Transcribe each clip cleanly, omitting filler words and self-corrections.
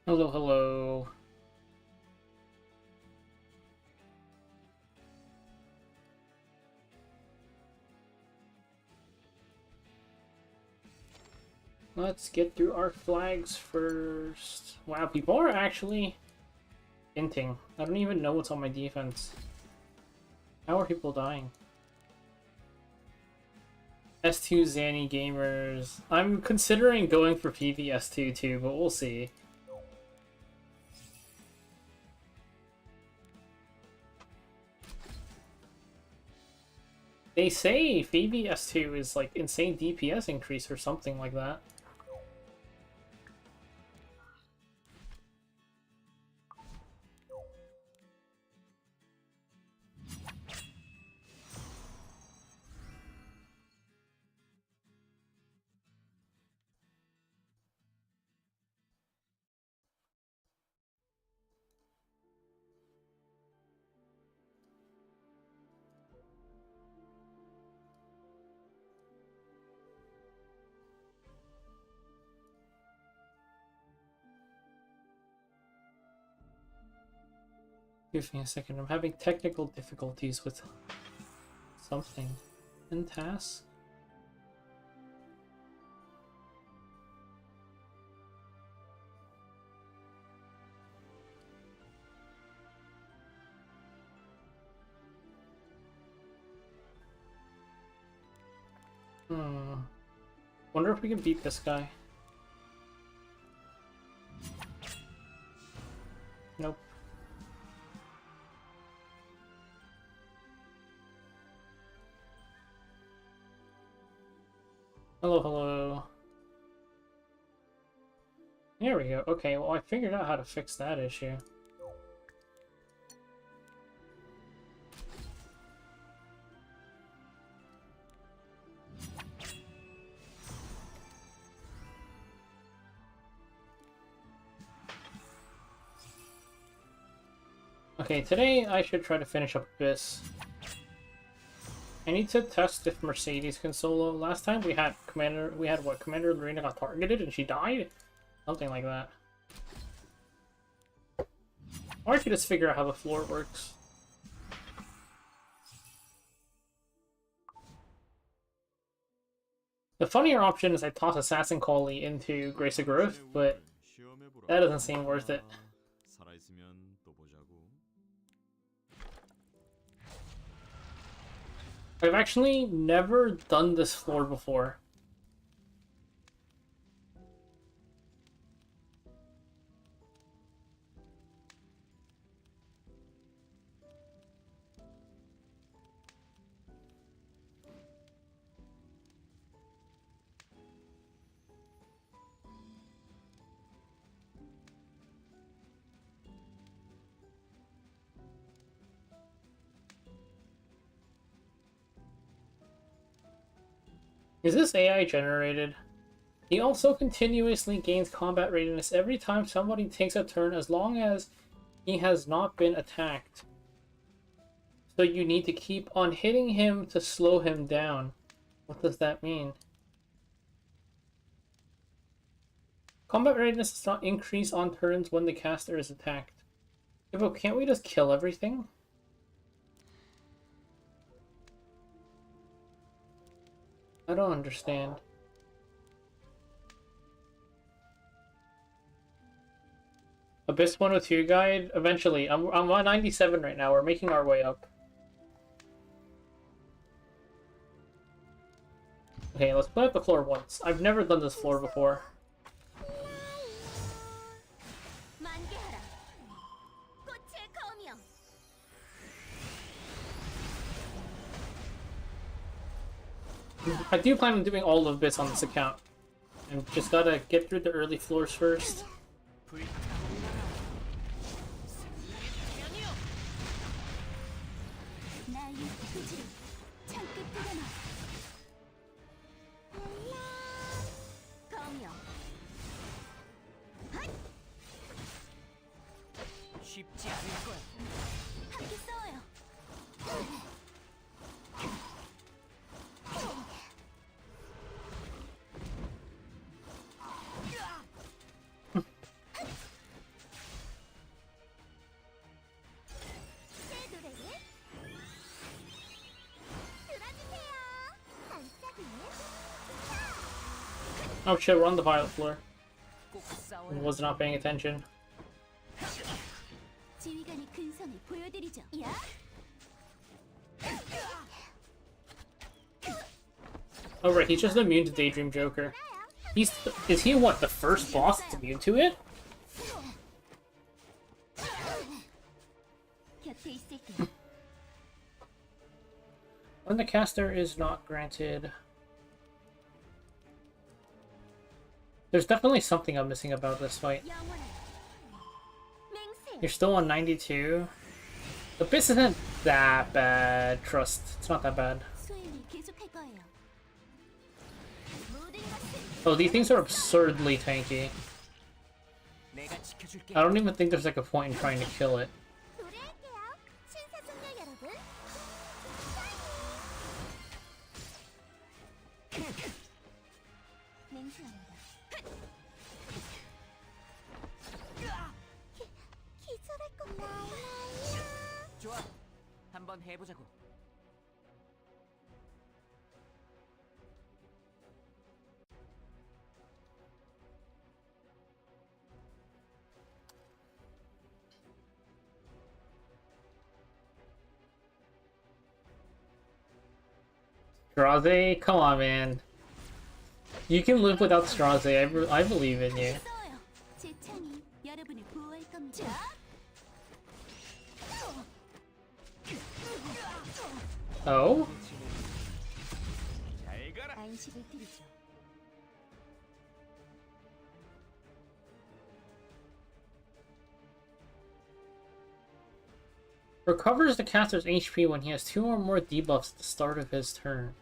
Hello, hello. Let's get through our flags first. Wow, people are actually hinting. I don't even know what's on my defense. How are people dying? S2 Zanny gamers. I'm considering going for PvS2 too, but we'll see. They say Phoebe S2 is like insane DPS increase or something like that. Give me a second, I'm having technical difficulties with something. In task? Wonder if we can beat this guy. Nope. Hello, hello. There we go. Okay, well I figured out how to fix that issue. Okay, today I should try to finish up this. I need to test if Mercedes can solo. Last time we had Commander Lorena got targeted and she died? Something like that. Or I could just figure out how the floor works. The funnier option is I toss Assassin Collie into Grace of Growth, but that doesn't seem worth it. I've actually never done this floor before. Is this AI generated? He also continuously gains combat readiness every time somebody takes a turn as long as he has not been attacked. So you need to keep on hitting him to slow him down. What does that mean? Combat readiness does not increase on turns when the caster is attacked. Yeah, but can't we just kill everything? I don't understand. Abyss 102 guide? Eventually. I'm on 97 right now. We're making our way up. Okay, let's play up the floor once. I've never done this floor before. I do plan on doing all of bits on this account. And just gotta get through the early floors first. Oh shit, we're on the pilot floor. 꼭 I 싸워야 was not paying attention. 지휘관의 근성을 보여드리죠. 야! Oh right, he's just immune to Daydream Joker. Is he what, the first boss that's immune to it? 곁에 있을게. When the caster is not granted... There's definitely something I'm missing about this fight. 영원한 맹세. You're still on 92. The Abyss isn't that bad, trust. It's not that bad. 수행을 계속할 거예요. 모든 것을 Oh, these things are absurdly tanky. 내가 지켜줄게. I don't even think there's like a point in trying to kill it. 노래할게요. 신사숙녀 여러분. 맹세합니다. 기절할 겁니다. 좋아. 한번 해보자고. Straze, come on, man. You can live without Straze. I believe in you. 싸워요. 제 창이 여러분을 보호할 겁니다. Oh? 잘 가라. 안식을 드리죠. Recovers the caster's HP when he has 2 or more debuffs at the start of his turn.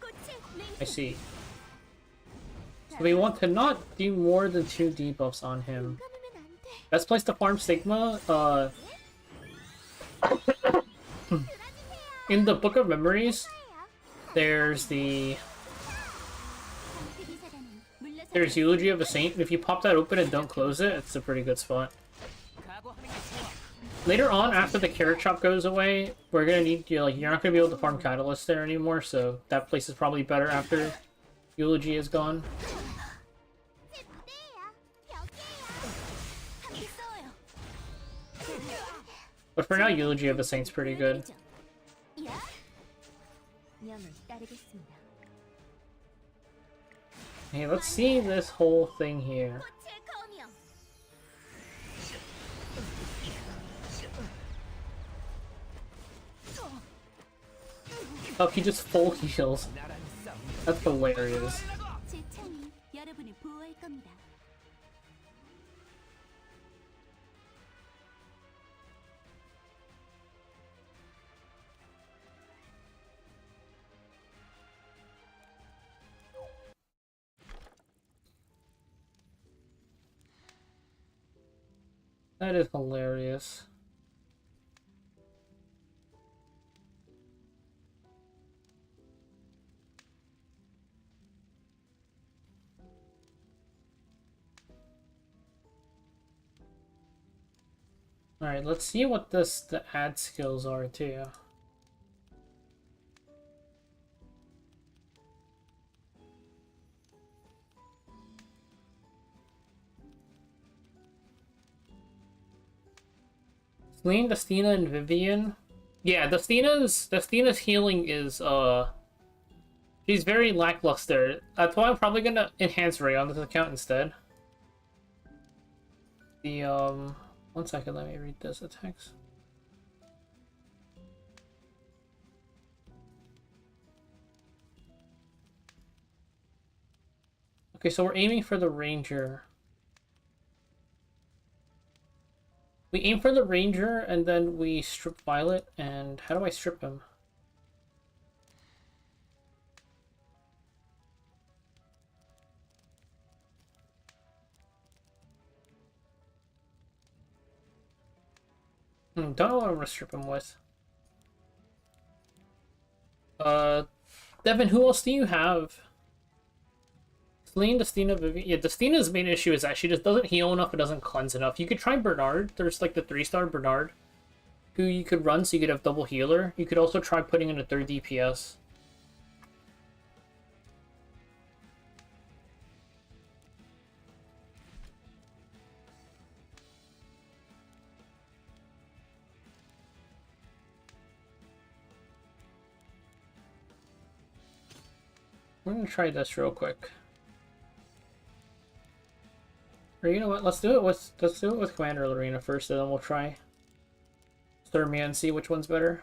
꽃의 I 맹세. see. So we want to not do more than 2 debuffs on him. 가면 안 돼. Best place to farm Stigma, in the Book of Memories, there's the... 방패기사단은 물러서 There's Eulogy of a Saint. If you pop that open and don't close it, it's a pretty good spot. 각오하는 게 좋아. Later on, after the carrot chop goes away, we're gonna need, you're not gonna be able to farm Catalyst there anymore, so that place is probably better after Eulogy is gone. 제 무대예요. 벽이에요. 함께 싸워요. But for now, Eulogy of a Saint's pretty good. 야! 명을 따르겠습니다. Hey, let's see this whole thing here. 꽃의 검이요. Oh, he just full heals. 나란 싸움. That's hilarious. 제 창이 여러분을 보호할 겁니다. That is hilarious. Alright, let's see what the ad skills are too. Celine, Destina, and Vivian. Yeah, Destina's healing is she's very lackluster. That's why I'm probably gonna enhance Ray on this account instead. The 1 second, let me read this text. Okay, so we're aiming for the Ranger. We aim for the Ranger, and then we strip Violet, and how do I strip him? Don't know what I'm gonna strip him with. Devin, who else do you have? Celine, Destina, Vivian. Yeah, Destina's main issue is that she just doesn't heal enough and doesn't cleanse enough. You could try Bernard. There's like the 3-star Bernard, who you could run so you could have double healer. You could also try putting in a 3rd DPS. We're gonna try this real quick. Or you know what? Let's do it with Commander Lorena first, and then we'll try Thermia and see which one's better.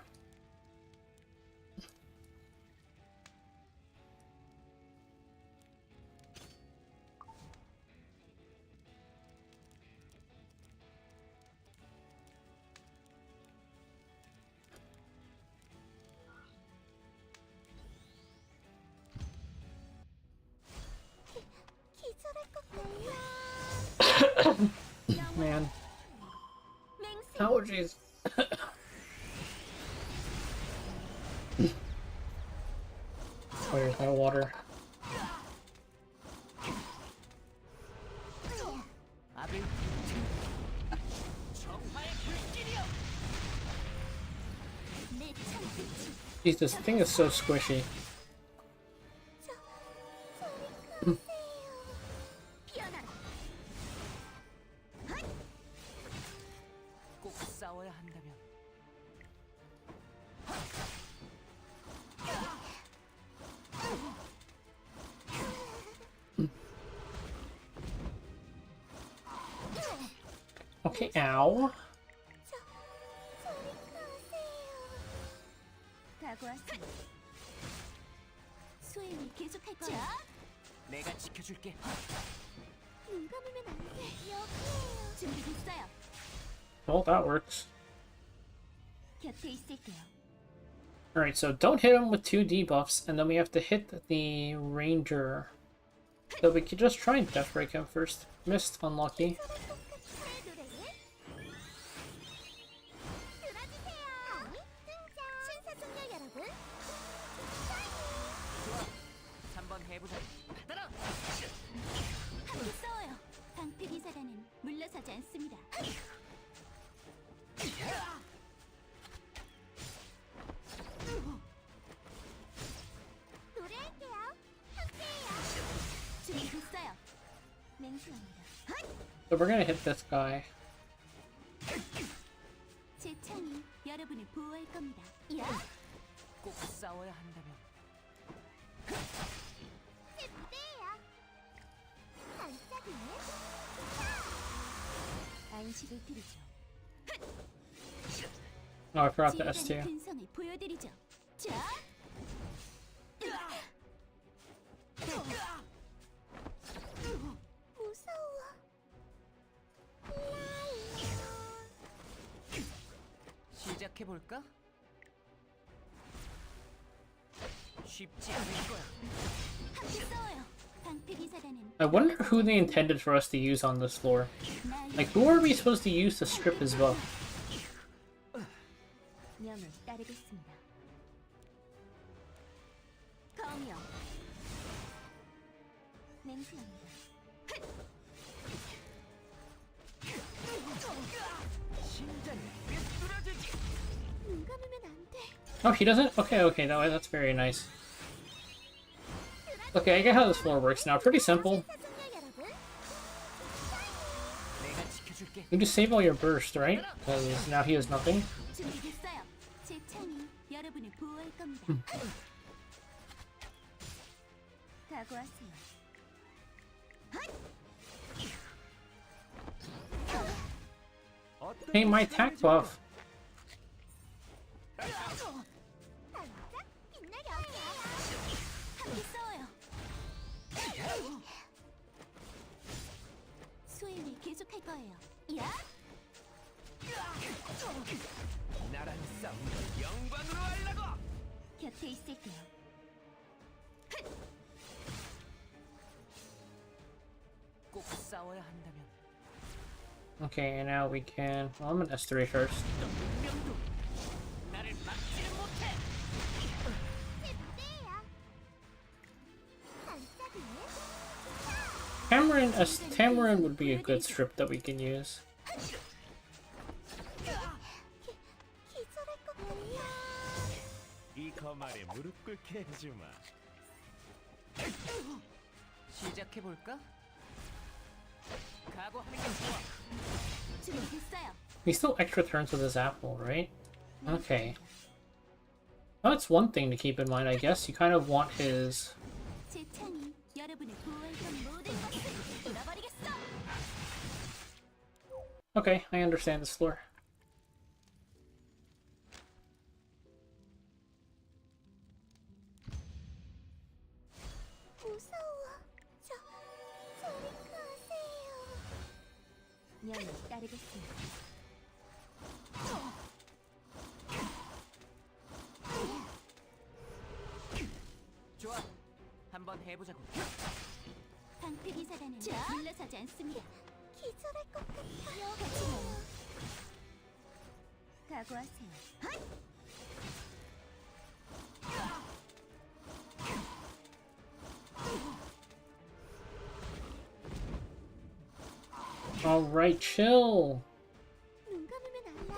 기절할 것 같아. Man, 맹세. allergies. Oh, here's my water. 아들 정화의 불길이여. 내 창끝이 Jeez, this thing is so squishy. 피어나라. 꼭 싸워야 한다면 Okay, ow. 각오하세요. 수행을 계속할 거야. 내가 지켜줄게. 눈 감으면 안 돼. 여기에요. 준비됐어요. Well, that works. 곁에 있을게요. Alright, so don't hit him with 2 debuffs, and then we have to hit the ranger. So we could just try and death break him first. Missed, unlucky. 새 노래에 들어주세요. 등장. 신사숙녀 여러분. 좋아. 한번 해보자. 받아라. 함께 싸워요. 방패 기사단은 물러서지 않습니다. 노래할게요. 함께해요. 준비됐어요. 맹세합니다. So we're gonna hit this guy. 제 창이 여러분을 보호할 겁니다. 야! 꼭 싸워야 한다면 제 무대예요. 반짝이네. 안식을 드리죠. Oh, I forgot the 지휘관의 S2. 근성을 보여드리죠. 자! 무서워. 시작해 볼까? 쉽지 않을 거야. 함께 싸워요. 방패 기사단은 I wonder who they intended for us to use on this floor. 나의 Like, who are we supposed to use to strip his buff? 명을 따르겠습니다. 검요. 맹세합니다. 심장이 꿰뚫어지지. 눈 감으면 안 돼. Oh, he doesn't? Okay, okay, that's very nice. Okay, I get how this floor works now. Pretty simple. 사숙녀 여러분. 내가 지켜줄게. You just save all your burst, right? Because now he has nothing. 준비됐어요. 제 창이 여러분을 보호할 겁니다. 각오하세요. 어떤 Hey, my 것이 attack 나오는지 buff. 반짝 빛나게 함께 싸워요. 수행을 계속할 거예요. 야! 나랑 싸우는 걸 영광으로 하려고. 곁에 있을게요. 꼭 싸워야 한다면 Okay, and now we can. Well, I'm an S3 first. 운명도 나를 막지는 못해. 제 무대예요. 반짝이네. Tamarin would be a good strip that we can use. 기절할 것 같아요. 이 거말에 무릎 꿇게 해주마. 시작해 볼까? 각오하는 게 좋아. 준비됐어요. He still extra turns with his apple, right? Okay. Well, that's one thing to keep in mind, I guess. You kind of want his 제 창이 여러분을 보호할 건 모든 것을 돌아버리겠어. Okay, I understand this lore. 무서워. 저리 가세요. 명을 따르겠습니다. 좋아. 한번 해보자고. 방패 기사단은 물러서지 않습니다. 기절할 것 같아요. 같이 가요. 각오하세요. Alright, chill. 눈 감으면 랄랄랄라.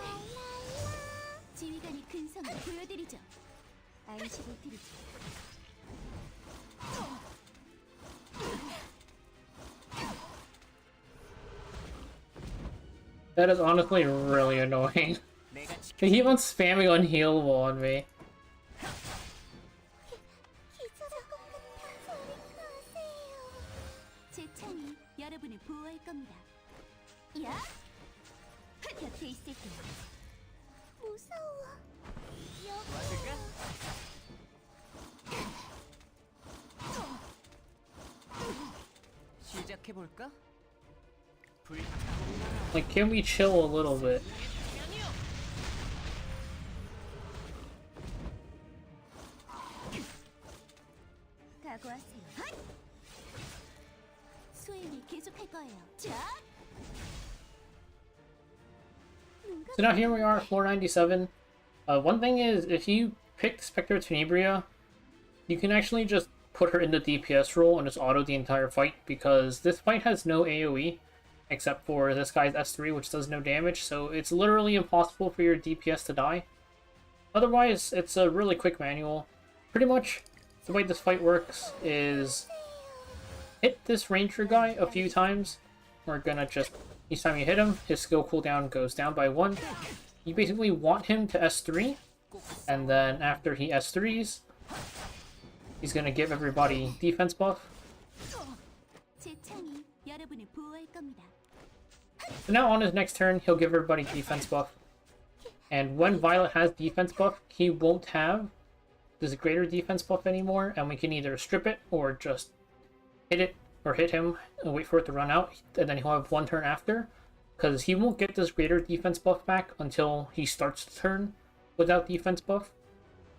지휘관의 근성을 보여드리죠. 안식을 드리죠. That is honestly really annoying. 내가 지켜. They keep on spamming unhealable on me. 기절할 것 같아. 저리 가세요. 제 창이 여러분을 보호할 겁니다. 야! 곁에 있을게요. 무서워. 도와줄까? 시작해 볼까? 불타오르라. Like, can we chill a little bit? 각오하세요. 수행을 계속할 거예요. 자! So now here we are, floor 97. One thing is, if you pick Spectre Tenebria, you can actually just put her in the DPS role and just auto the entire fight, because this fight has no AoE, except for this guy's S3, which does no damage, so it's literally impossible for your DPS to die. Otherwise, it's a really quick manual. Pretty much, the way this fight works is hit this ranger guy a few times. We're gonna just, each time you hit him, his skill cooldown goes down by 1. You basically want him to S3, and then after he S3s, he's gonna give everybody defense buff. 제 창이 여러분을 보호할 겁니다. So now on his next turn, he'll give everybody defense buff. And when Violet has defense buff, he won't have this greater defense buff anymore, and we can either strip it or just hit it or hit him and wait for it to run out, and then he'll have one turn after, because he won't get this greater defense buff back until he starts the turn without defense buff.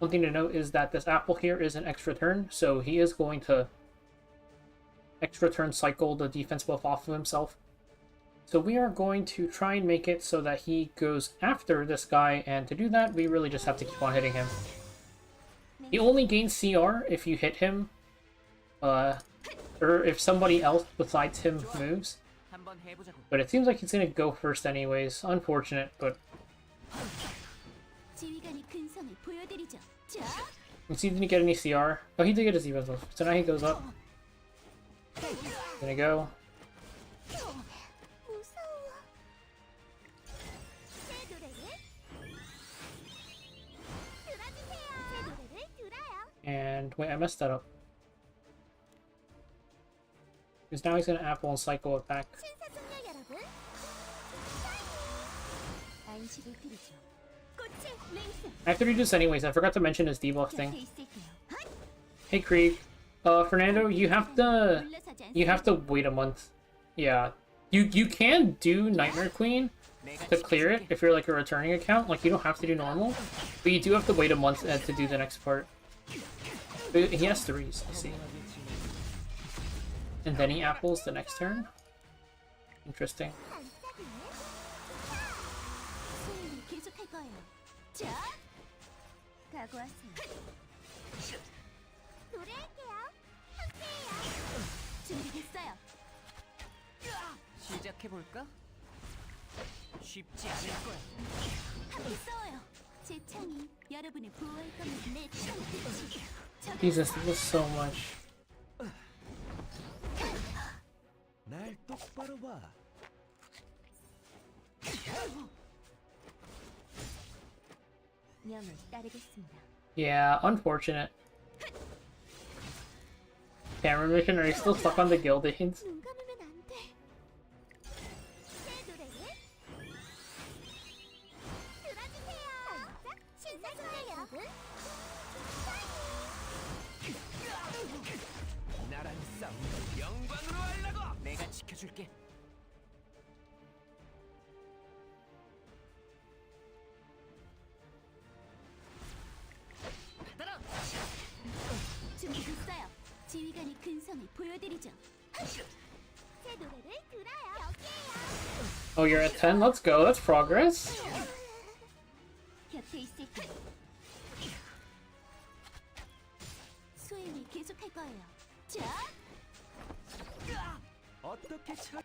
One thing to note is that this apple here is an extra turn, so he is going to extra turn cycle the defense buff off of himself. So we are going to try and make it so that he goes after this guy, and to do that, we really just have to keep on hitting him. He only gains CR if you hit him, or if somebody else besides him moves. 한번 해보자고. But it seems like he's gonna go first anyways. Unfortunate, but 지휘관의 근성을 보여드리죠. 자! let's see, did he get any CR? Oh, he did get his defense buff. So now he goes up. Gonna go. 무서워. 제 노래를 들어주세요. 제 노래를 들어요. And wait, I messed that up. Because now he's gonna apple and cycle it back. 신사숙녀 여러분. 안식을 드리죠. 꽃의 맹세. I have to do this anyways. I forgot to mention his debuff 곁에 thing. 있을게요. Hey Krieg, Fernando, you have to wait a month. Yeah, you can do Nightmare Queen 내가 to clear it 지켜줄게. if you're like a returning account. Like you don't have to do normal, but you do have to wait a month to do the next part. But he has 3s, I see. And then he apples the next turn. Interesting. 수행을 계속할 거예요. 자! 각오하세요. 노래할게요. 함께해요. 준비됐어요. 시작해 볼까? 쉽지 않을 거야. 함께 싸워요. 제 창이 여러분을 보호할 겁니다. 내 창끝이 Jesus, this is so much. 날 똑바로 봐. 명을 따르겠습니다. Yeah, unfortunate. camera mission? Are you still stuck on the Gildings? 눈 감으면 안 돼. 새 노래를 들어주세요. 반짝 신나주세요. 나랑 싸움을 영광으로 하려고. 내가 지켜줄게. 받아라. 준비됐어요. 지휘관의 근성을 보여드리죠. 새 노래를 들어요. 여기에요. Oh, you're at 10? Let's go. That's progress. 곁에 있을게. 수행을 계속할 거예요. 자, 어떻게 쳐?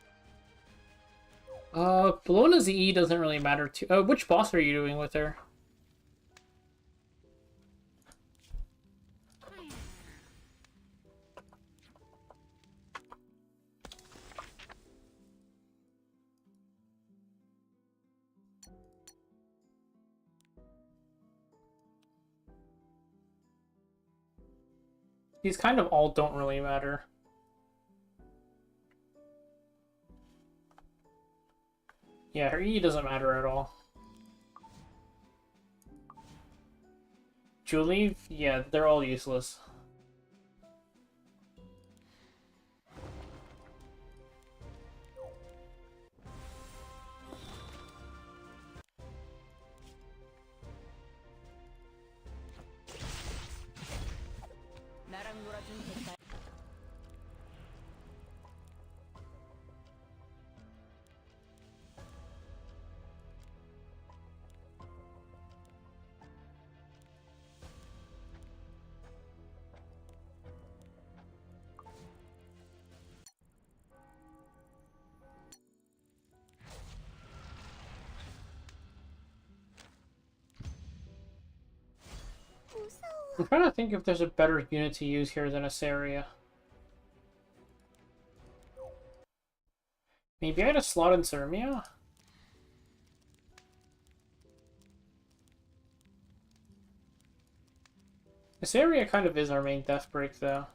Bellona's E doesn't really matter too. Which boss are you doing with her? These kind of all don't really matter. Yeah, her E doesn't matter at all. Julie? Yeah, they're all useless. 나랑 놀아준 대가. 무서워. I'm trying to think if there's a better unit to use here than Asaria. Maybe I had a slot in Sirmia? Asaria kind of is our main death break, though.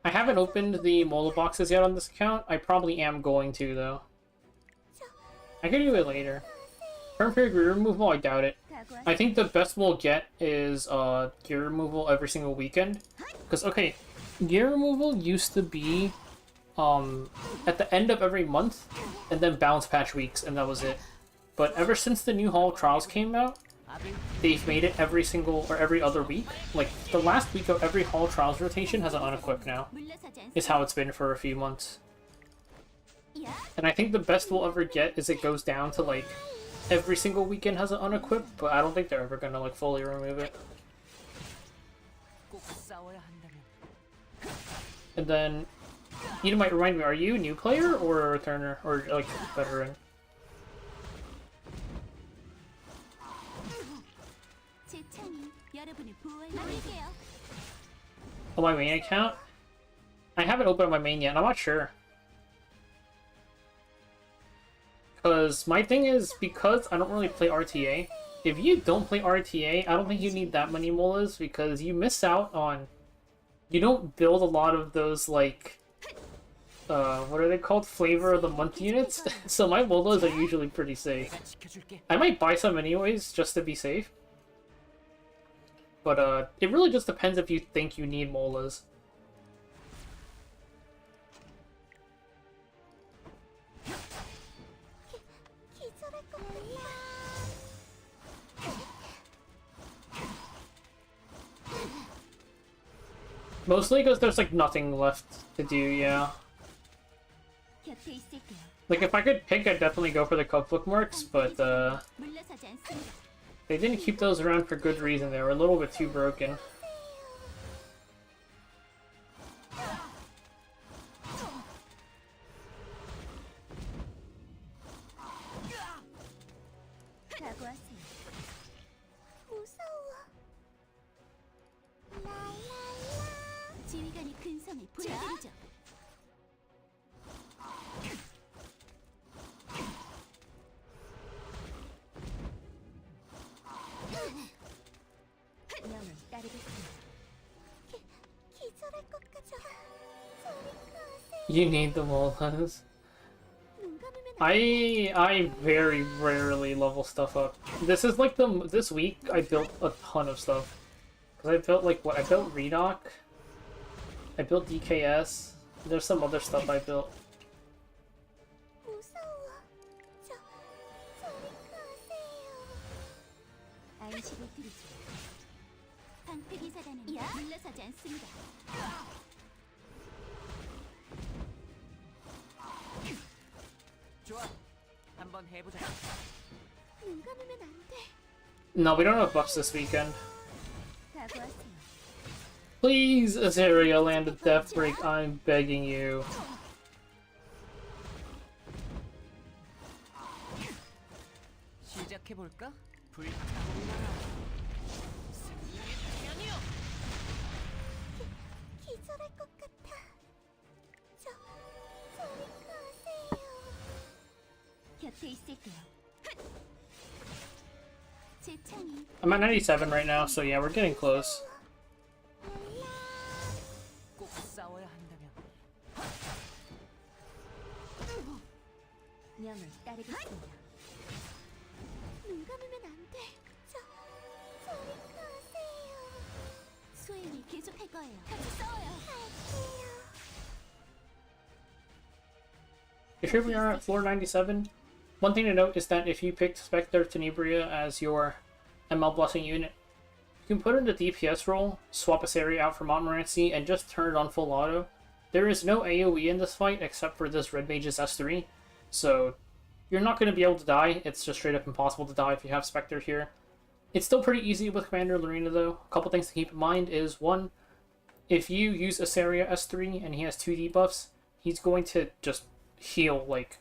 I haven't opened the Mola boxes yet on this account. I probably am going to, though. I can do it later. Turn period gear removal, I doubt it. I think the best we'll get is gear removal every single weekend. Because, okay, gear removal used to be at the end of every month, and then bounce patch weeks, and that was it. But ever since the new Hall of Trials came out, they've made it every single or every other week. Like, the last week of every Hall of Trials rotation has an unequip now. 물러서지 Is how it's been for a few months. 않습니다. And I think the best we'll ever get is it goes down to, like, every single weekend has an unequip, but I don't think they're ever gonna, like, fully remove it. 꼭 싸워야 한다면. And then, you might remind me, are you a new player or a returner? Or, like, veteran? 제 창이 여러분을 보호할게요. On my main account? I haven't opened my main yet, and I'm not sure. Because my thing is, because I don't really play RTA, if you don't play RTA, I don't think you need that many molas, because you miss out on... You don't build a lot of those, like... what are they called? Flavor of the month units? So my molas are usually pretty safe. 내가 지켜줄게. I might buy some anyways, just to be safe. But, it really just depends if you think you need molas. 기절할 것 같아. Mostly because there's, like, nothing left to do, yeah. 곁에 있을게요. Like, if I could pick, I'd definitely go for the cookbook marks, but, 물러서지 않습니다. they didn't keep those around for good reason. They were a little bit too broken. 각오하세요. 무서워. 지휘관이 근성을 보여드리죠. 명을 따르겠습니다. 기절할 것 같아. 저리 가세요. You need the Molas. 눈 감으면 I very rarely level stuff up. This is like this week I built a ton of stuff. Cause I built like what I built Redoc. I built DKS. There's some other stuff I built. 무서워. 저리 가세요. 안식을 드리죠. 방패 기사단은 물러서지 않습니다. 좋아. 한번 해보자. 눈 감으면 안 돼. No, we don't have buffs this weekend. 각오하세요. Please, Azaria, land a death break. I'm begging you. 시작해 볼까? 불타올라라. 승리의 향이여. 기절할 것 같아. 저리 가세요. 곁에 있을게요. 제 창이 I'm at 97 right now, so yeah, we're getting close. 꼭 싸워야 한다면 명을 따르겠습니다. 눈 감으면 안 돼. 저리 가세요. 수행을 계속할 거예요. 같이 싸워요. 할게요. Here we are at floor 97. One thing to note is that if you picked Spectre Tenebria as your ML Blessing unit, you can put in the DPS role, swap Asaria out for Montmorency, and just turn it on full auto. There is no AoE in this fight except for this Red Mage's S3, so you're not going to be able to die. It's just straight up impossible to die if you have Spectre here. It's still pretty easy with Commander Lorena though. A couple things to keep in mind is, one, if you use Asaria S3 and he has 2 debuffs, he's going to just heal like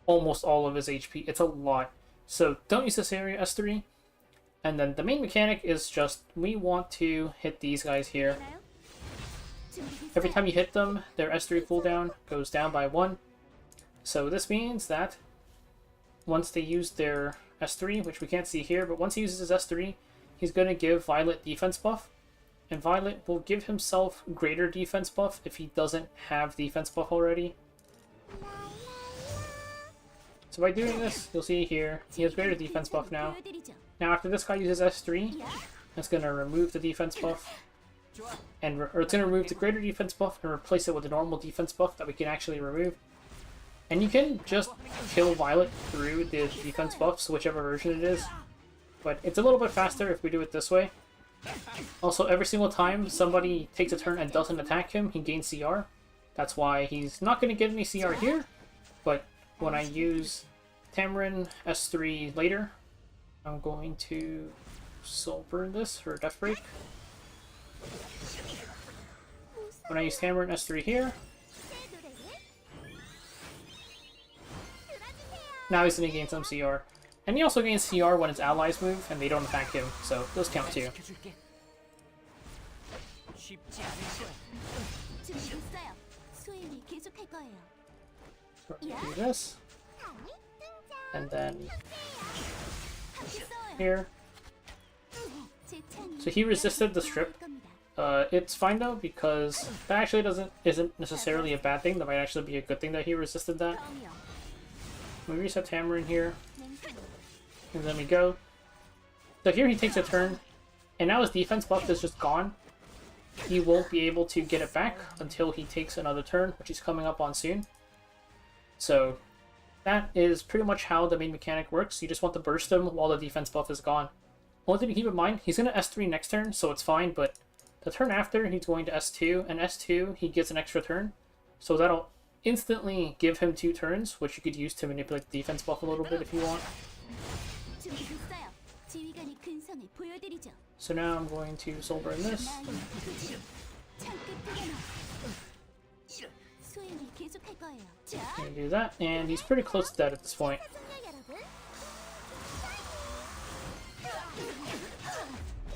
almost all of his HP. It's a lot. So don't use Asaria S3. And then the main mechanic is just, we want to hit these guys here. Every time you hit them, their S3 cooldown goes down by 1. So this means that once they use their S3, which we can't see here, but once he uses his S3, he's going to give Violet defense buff. And Violet will give himself greater defense buff if he doesn't have defense buff already. So by doing this, you'll see here, he has greater defense buff now. Now after this guy uses S3, it's going to remove the defense buff, and or it's going to remove the greater defense buff and replace it with a normal defense buff that we can actually remove. And you can just kill Violet through the defense buffs, whichever version it is. But it's a little bit faster if we do it this way. Also, every single time somebody takes a turn and doesn't attack him, he gains CR. That's why he's not going to get any CR here, but when I use Tamarin S3 later, I'm going to soul burn this for Death Break. When I use Tamarin S3 here, now he's going to gain some CR. And he also gains CR when his allies move and they don't attack him, so those count too. 지켜줄게. 쉽지 않을 거야. 준비됐어요. 수행을 계속할 거예요. Do this, and then 함께 싸워요. here. 제 창이 So he resisted the strip. 겁니다. It's fine though, because that actually isn't necessarily a bad thing. That might actually be a good thing that he resisted that. 덤이요. We reset Tamarin here, 냉수. and then we go. So here he takes a turn, and now his defense buff is just gone. He won't be able to get it back until he takes another turn, which he's coming up on soon. So that is pretty much how the main mechanic works. You just want to burst him while the defense buff is gone. One thing to keep in mind, he's going to S3 next turn, so it's fine, but the turn after, he's going to S2, and S2, he gets an extra turn. So that'll instantly give him 2 turns, which you could use to manipulate the defense buff a little bit if you want. 준비됐어요. 지휘관이 근성을 보여드리죠. So now I'm going to soul burn this. 나의 끝을 창 끝에 수행을 계속할 거예요. 자, Gonna do that, and he's pretty close to dead at this point. 사슴들 여러분.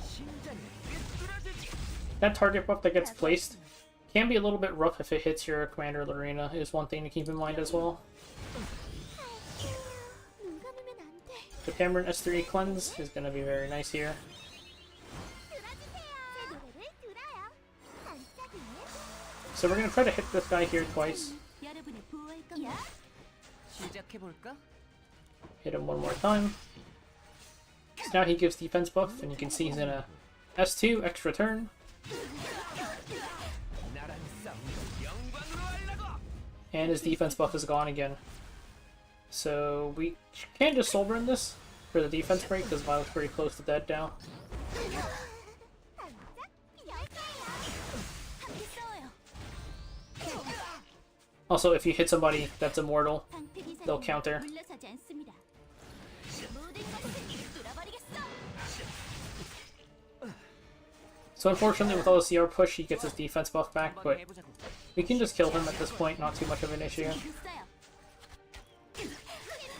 심장이 삐뚤어지지. That target buff that gets placed Can be a little bit rough if it hits your commander Lorena, is one thing to keep in mind as well. 눈 감으면 안 돼. The Cameron S3 cleanse is going to be very nice here. 들어주세요. 제 노래를 들어요. 반짝이네. So we're going to try to hit this guy here twice. 여러분을 보호할 겁니다. 시작해 볼까? Hit him one more time. So now he gives defense buff, and you can see he's in a S2 extra turn. 나랑 싸우는 영광으로 하려고. And his defense buff is gone again. So we can't just soul burn this for the defense break because Violet's pretty close to dead now. 함께 싸워요. Also, if you hit somebody that's immortal, 방패 기사단은 they'll counter. 물러서지 않습니다. 모든 것을 뚫어버리겠어. So unfortunately with all the CR push, he gets his defense buff back, 한번 but 해보자고. we can just kill him at this point, not too much of an issue. 있어요.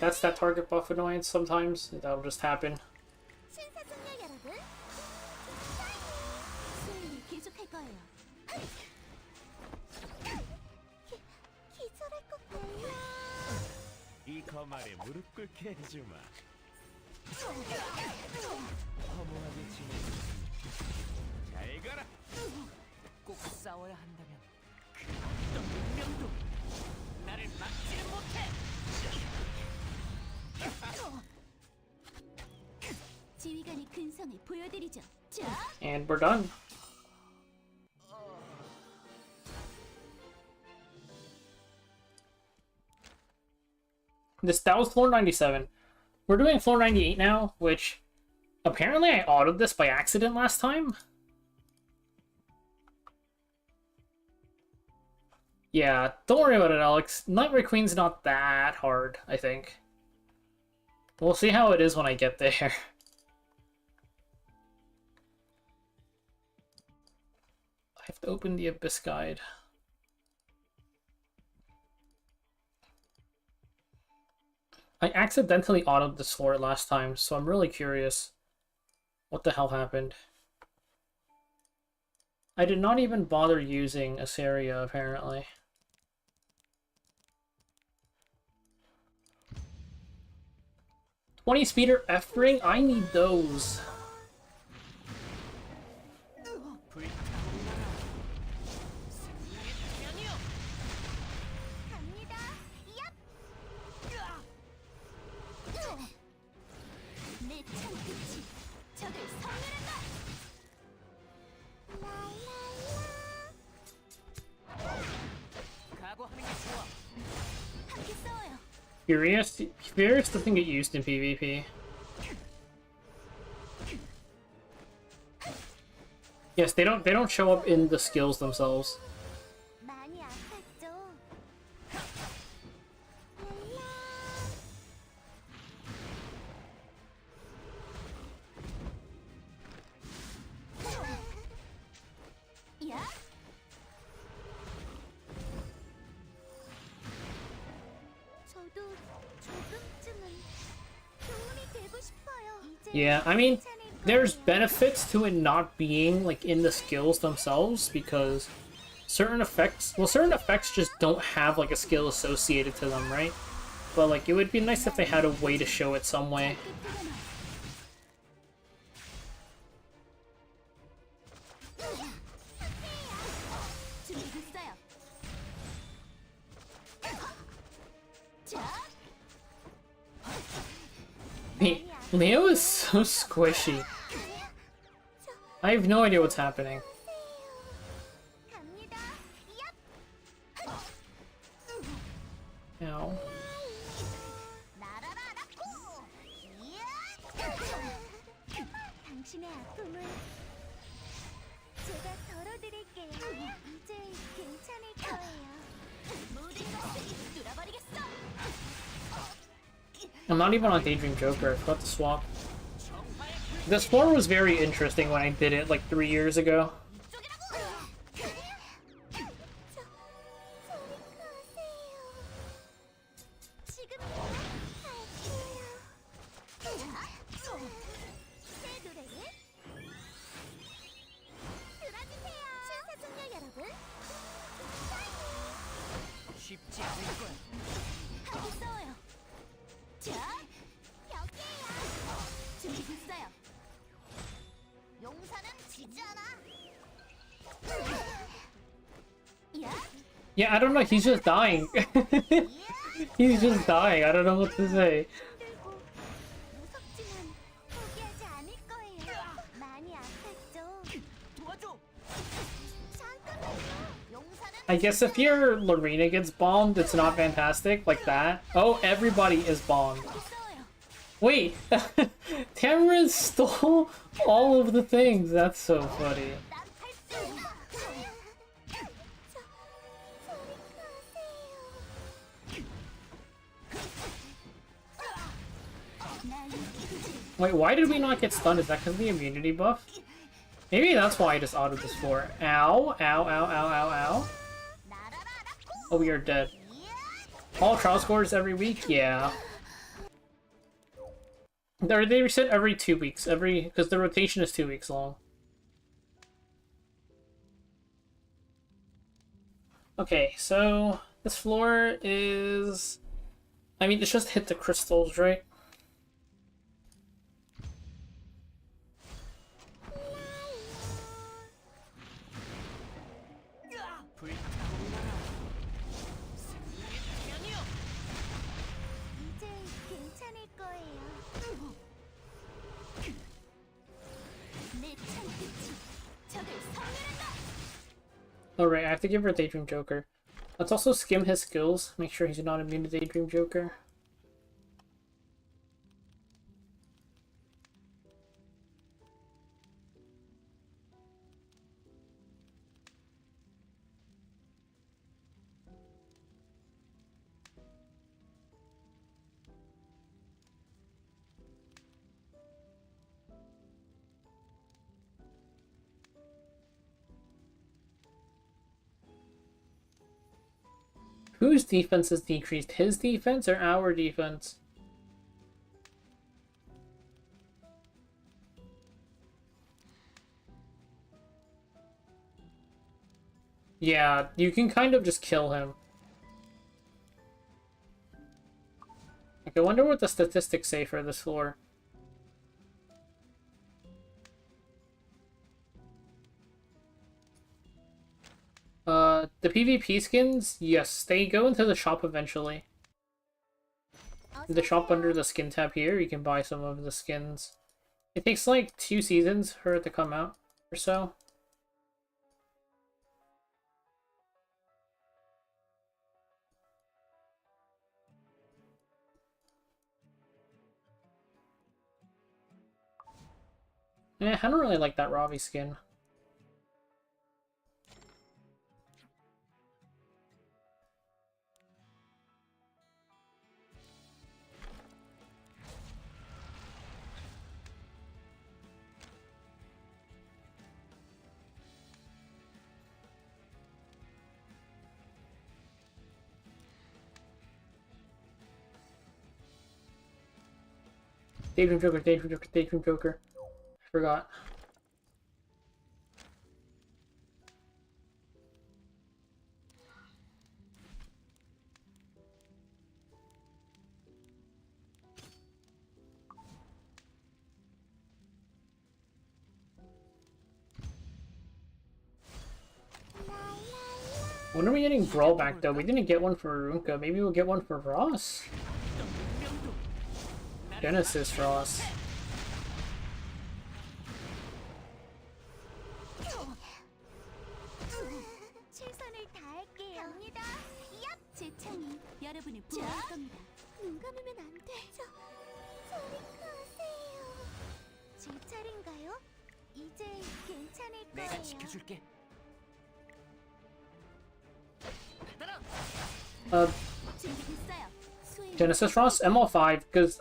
That's that target buff annoyance sometimes, that'll just happen. 신사숙녀 여러분. 수행을 계속할 거예요. 기절할 것 같아요. 이 거말에 무릎 꿇게 해주마. 허무하게 지내주지. 잘 가라. 꼭 싸워야 한다면 그 어떤 운명도 나를 막지는 못해. 지휘관의 근성을 보여드리죠. 자, And we're done. That was floor 97. We're doing floor 98 now, which apparently I autoed this by accident last time. Yeah, don't worry about it, Alex. Nightmare Queen's not that hard, I think. We'll see how it is when I get there. I have to open the Abyss Guide. I accidentally autoed this floor last time, so I'm really curious what the hell happened. I did not even bother using Asaria, apparently. $20 speeder F ring? I need those. 불타올라라. 승리의 태양이여. 갑니다. 내 창끝이 적을 섬멸한다. 각오하는 게 좋아. 함께 싸워요. Furious doesn't get used in PvP. Yes, they don't show up in the skills themselves. 많이 아팠죠. 야. 저도 조금쯤은 도움이 되고 싶어요. Yeah, I mean, there's benefits to it not being like in the skills themselves because certain effects just don't have like a skill associated to them, right? But like it would be nice if they had a way to show it some way. 준비됐어요. 자, Leo is so squishy. I have no idea what's happening. 갑니다. Ow. 날아라라고. 당신의 아픔을 제가 덜어드릴게요. 이제 괜찮을 거예요. 모든 것을 뚫어버리겠어. I'm not even on Daydream Joker. I forgot to swap. This floor was very interesting when I did it like 3 years ago. 용사는 지지 않아. 야, Yeah, I don't know. He's just dying. He's just dying. I don't know what to say. 힘들고 무섭지만 포기하지 않을 거예요. 많이 아팠죠. 도와줘. 잠깐만요. 용사는 I guess if your Lorena gets bombed, it's not fantastic like that. Oh, everybody is bombed. 싸워요. Wait, Tamara stole all of the things. That's so funny. 난할수 있다. 저리 가세요. 날 이기지. Wait, why did we not get stunned? Is that because of the immunity buff? Maybe that's why I just autoed this floor. Ow, ow, ow, ow, ow, ow. 날아라. Oh, we are dead. All trial scores every week? Yeah. They reset every 2 weeks. Because the rotation is 2 weeks long. Okay, so this floor is... I mean, it's just hit the crystals, right? 불타오르라. 승리의 방향이여. 이제 괜찮을 거예요. 내 창끝이 적을 섬멸한다. Oh, right, I have to give her Daydream Joker. Let's also skim his skills. Make sure he's not immune to Daydream Joker. Whose defense is decreased? His defense or our defense? Yeah, you can kind of just kill him. Like, I wonder what the statistics say for this floor. The PvP skins, yes, they go into the shop eventually. The shop under the skin tab here, you can buy some of the skins. It takes like 2 seasons for it to come out, or so. Yeah, I don't really like that Ravi skin. Daydream Joker, Daydream Joker, Daydream Joker. I forgot. When are we getting Brawl back though? We didn't get one for Runka. Maybe we'll get one for Ross? Genesis Ross. 최선을 다할게요. 갑니다. 얍! 제 창이 여러분을 보호할 겁니다. 눈 감으면 안 돼. 저리 가세요. 제 차례인가요? 이제 괜찮을 내가 거예요. 지켜줄게. 받아라. 준비됐어요. 수행. Genesis Ross? ML5, because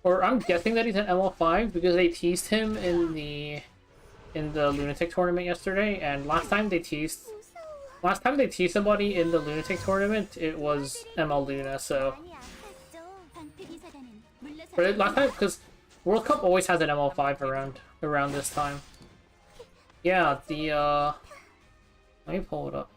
or I'm guessing that he's an ML5 because they teased him in the Lunatic tournament yesterday, and last time they teased somebody in the Lunatic tournament, it was ML Luna, so 많이 아팠죠. 방패 기사단은 물러서. but last time because World Cup always has an ML5 around this time. Yeah, let me pull it up.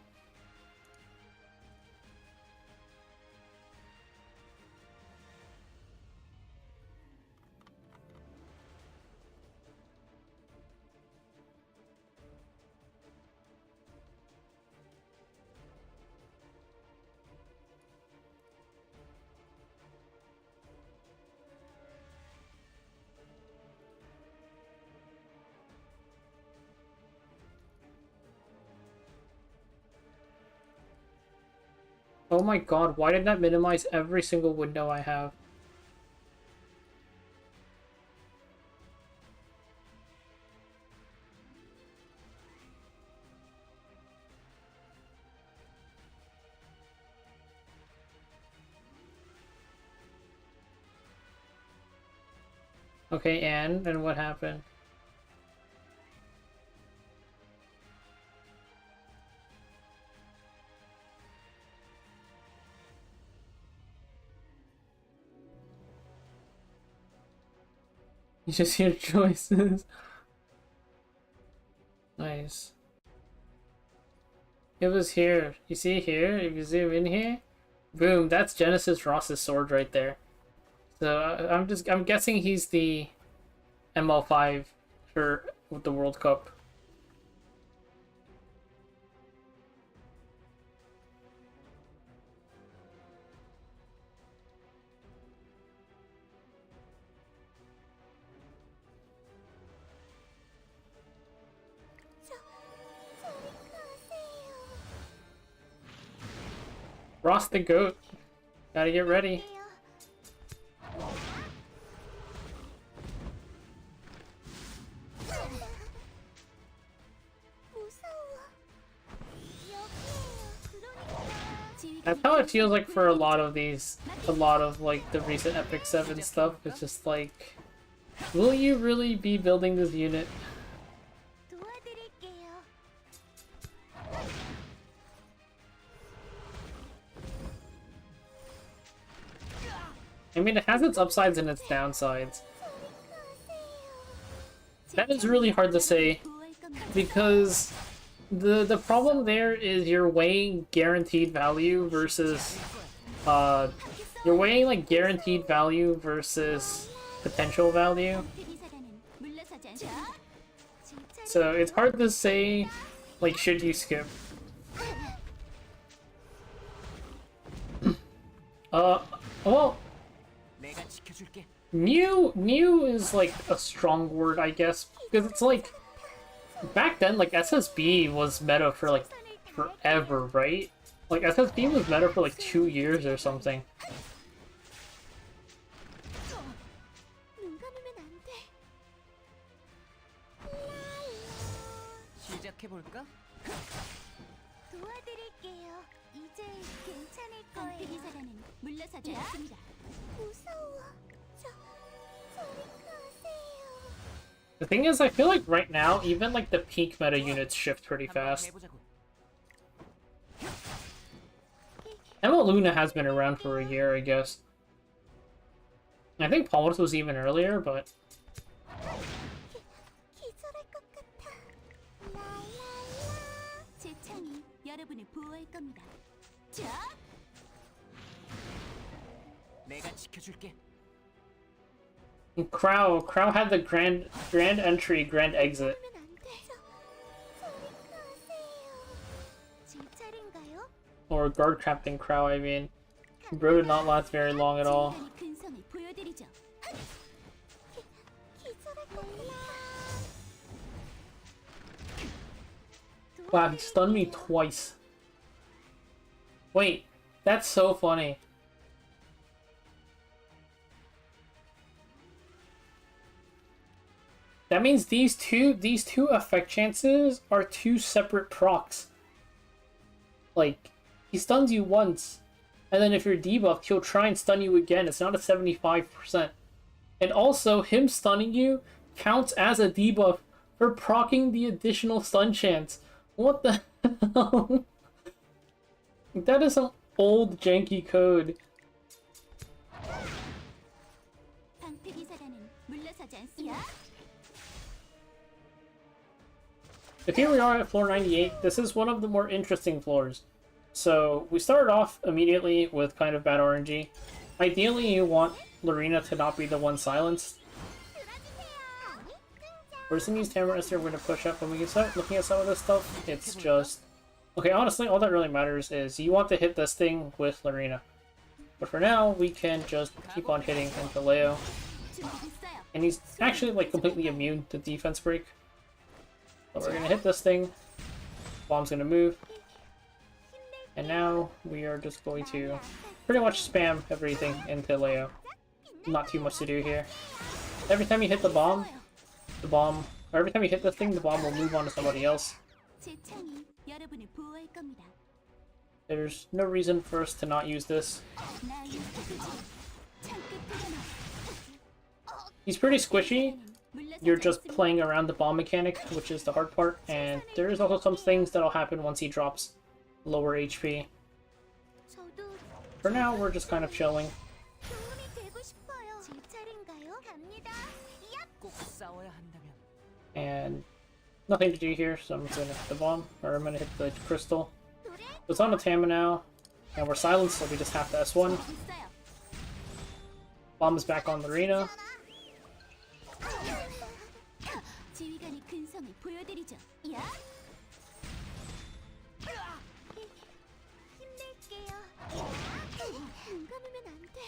Oh my god, why did that minimize every single window I have? Okay, and what happened? You just hear choices. Nice. It was here. You see here? If you zoom in here, boom, that's Genesis Ross's sword right there. So I'm guessing he's the ML5 for the World Cup. Ross the goat. Gotta get ready. That's how it feels like for a lot of like the recent Epic 7 stuff. It's just like, will you really be building this unit? I mean, it has its upsides and its downsides. That is really hard to say, because the problem there is you're weighing guaranteed value versus you're weighing like guaranteed value versus potential value. So it's hard to say, like, should you skip? Well, new is like a strong word, I guess, because it's like back then, like SSB was meta for like forever, right? Like SSB was meta for like 2 years or something. The thing is, I feel like right now, even like the peak meta units shift pretty fast. Emma Luna has been around for a year, I guess. I think Paulus was even earlier, but... Crow had the grand entry, grand exit. Or guard captain Crow, I mean. Bro did not last very long at all. Wow, he stunned me twice. Wait, that's so funny. That means these two effect chances are two separate procs. Like, he stuns you once, and then if you're debuffed, he'll try and stun you again. It's not a 75%. And also, him stunning you counts as a debuff for proccing the additional stun chance. What the hell? That is some old janky code. But here we are at floor 98. This is one of the more interesting floors. So we started off immediately with kind of bad RNG. Ideally, you want Lorena to not be the one silenced. We're just gonna use Tamara Esther, we're gonna push up, and we can start looking at some of this stuff. It's just... Okay, honestly, all that really matters is you want to hit this thing with Lorena. But for now, we can just keep on hitting into Leo. And he's actually, like, completely immune to defense break. So we're gonna hit this thing. Bomb's gonna move. And now we are just going to pretty much spam everything into Leo. Not too much to do here. Every time you hit the bomb, or every time you hit the thing, the bomb will move on to somebody else. 제 창이 여러분을 보호할 겁니다. There's no reason for us to not use this. 나의 태그지. 창 끝으로 He's pretty squishy. 물러서지 You're just 않습니다. playing around the bomb mechanic, which is the hard part, and there's also some things that'll happen once he drops lower HP. 저도 For now, we're just kind of chilling. 도움이 되고 싶어요. 제 차례인가요? 갑니다. 얍! 꼭 싸워야 한다면 And nothing to do here, so I'm gonna hit the bomb, or I'm gonna hit the crystal. 노래 It's on the Tama now, and we're silenced, so we just have to S1. 있어요. Bomb is back on the arena. 지휘관의 근성을 보여드리죠. 야! 힘낼게요. 눈 감으면 안 돼.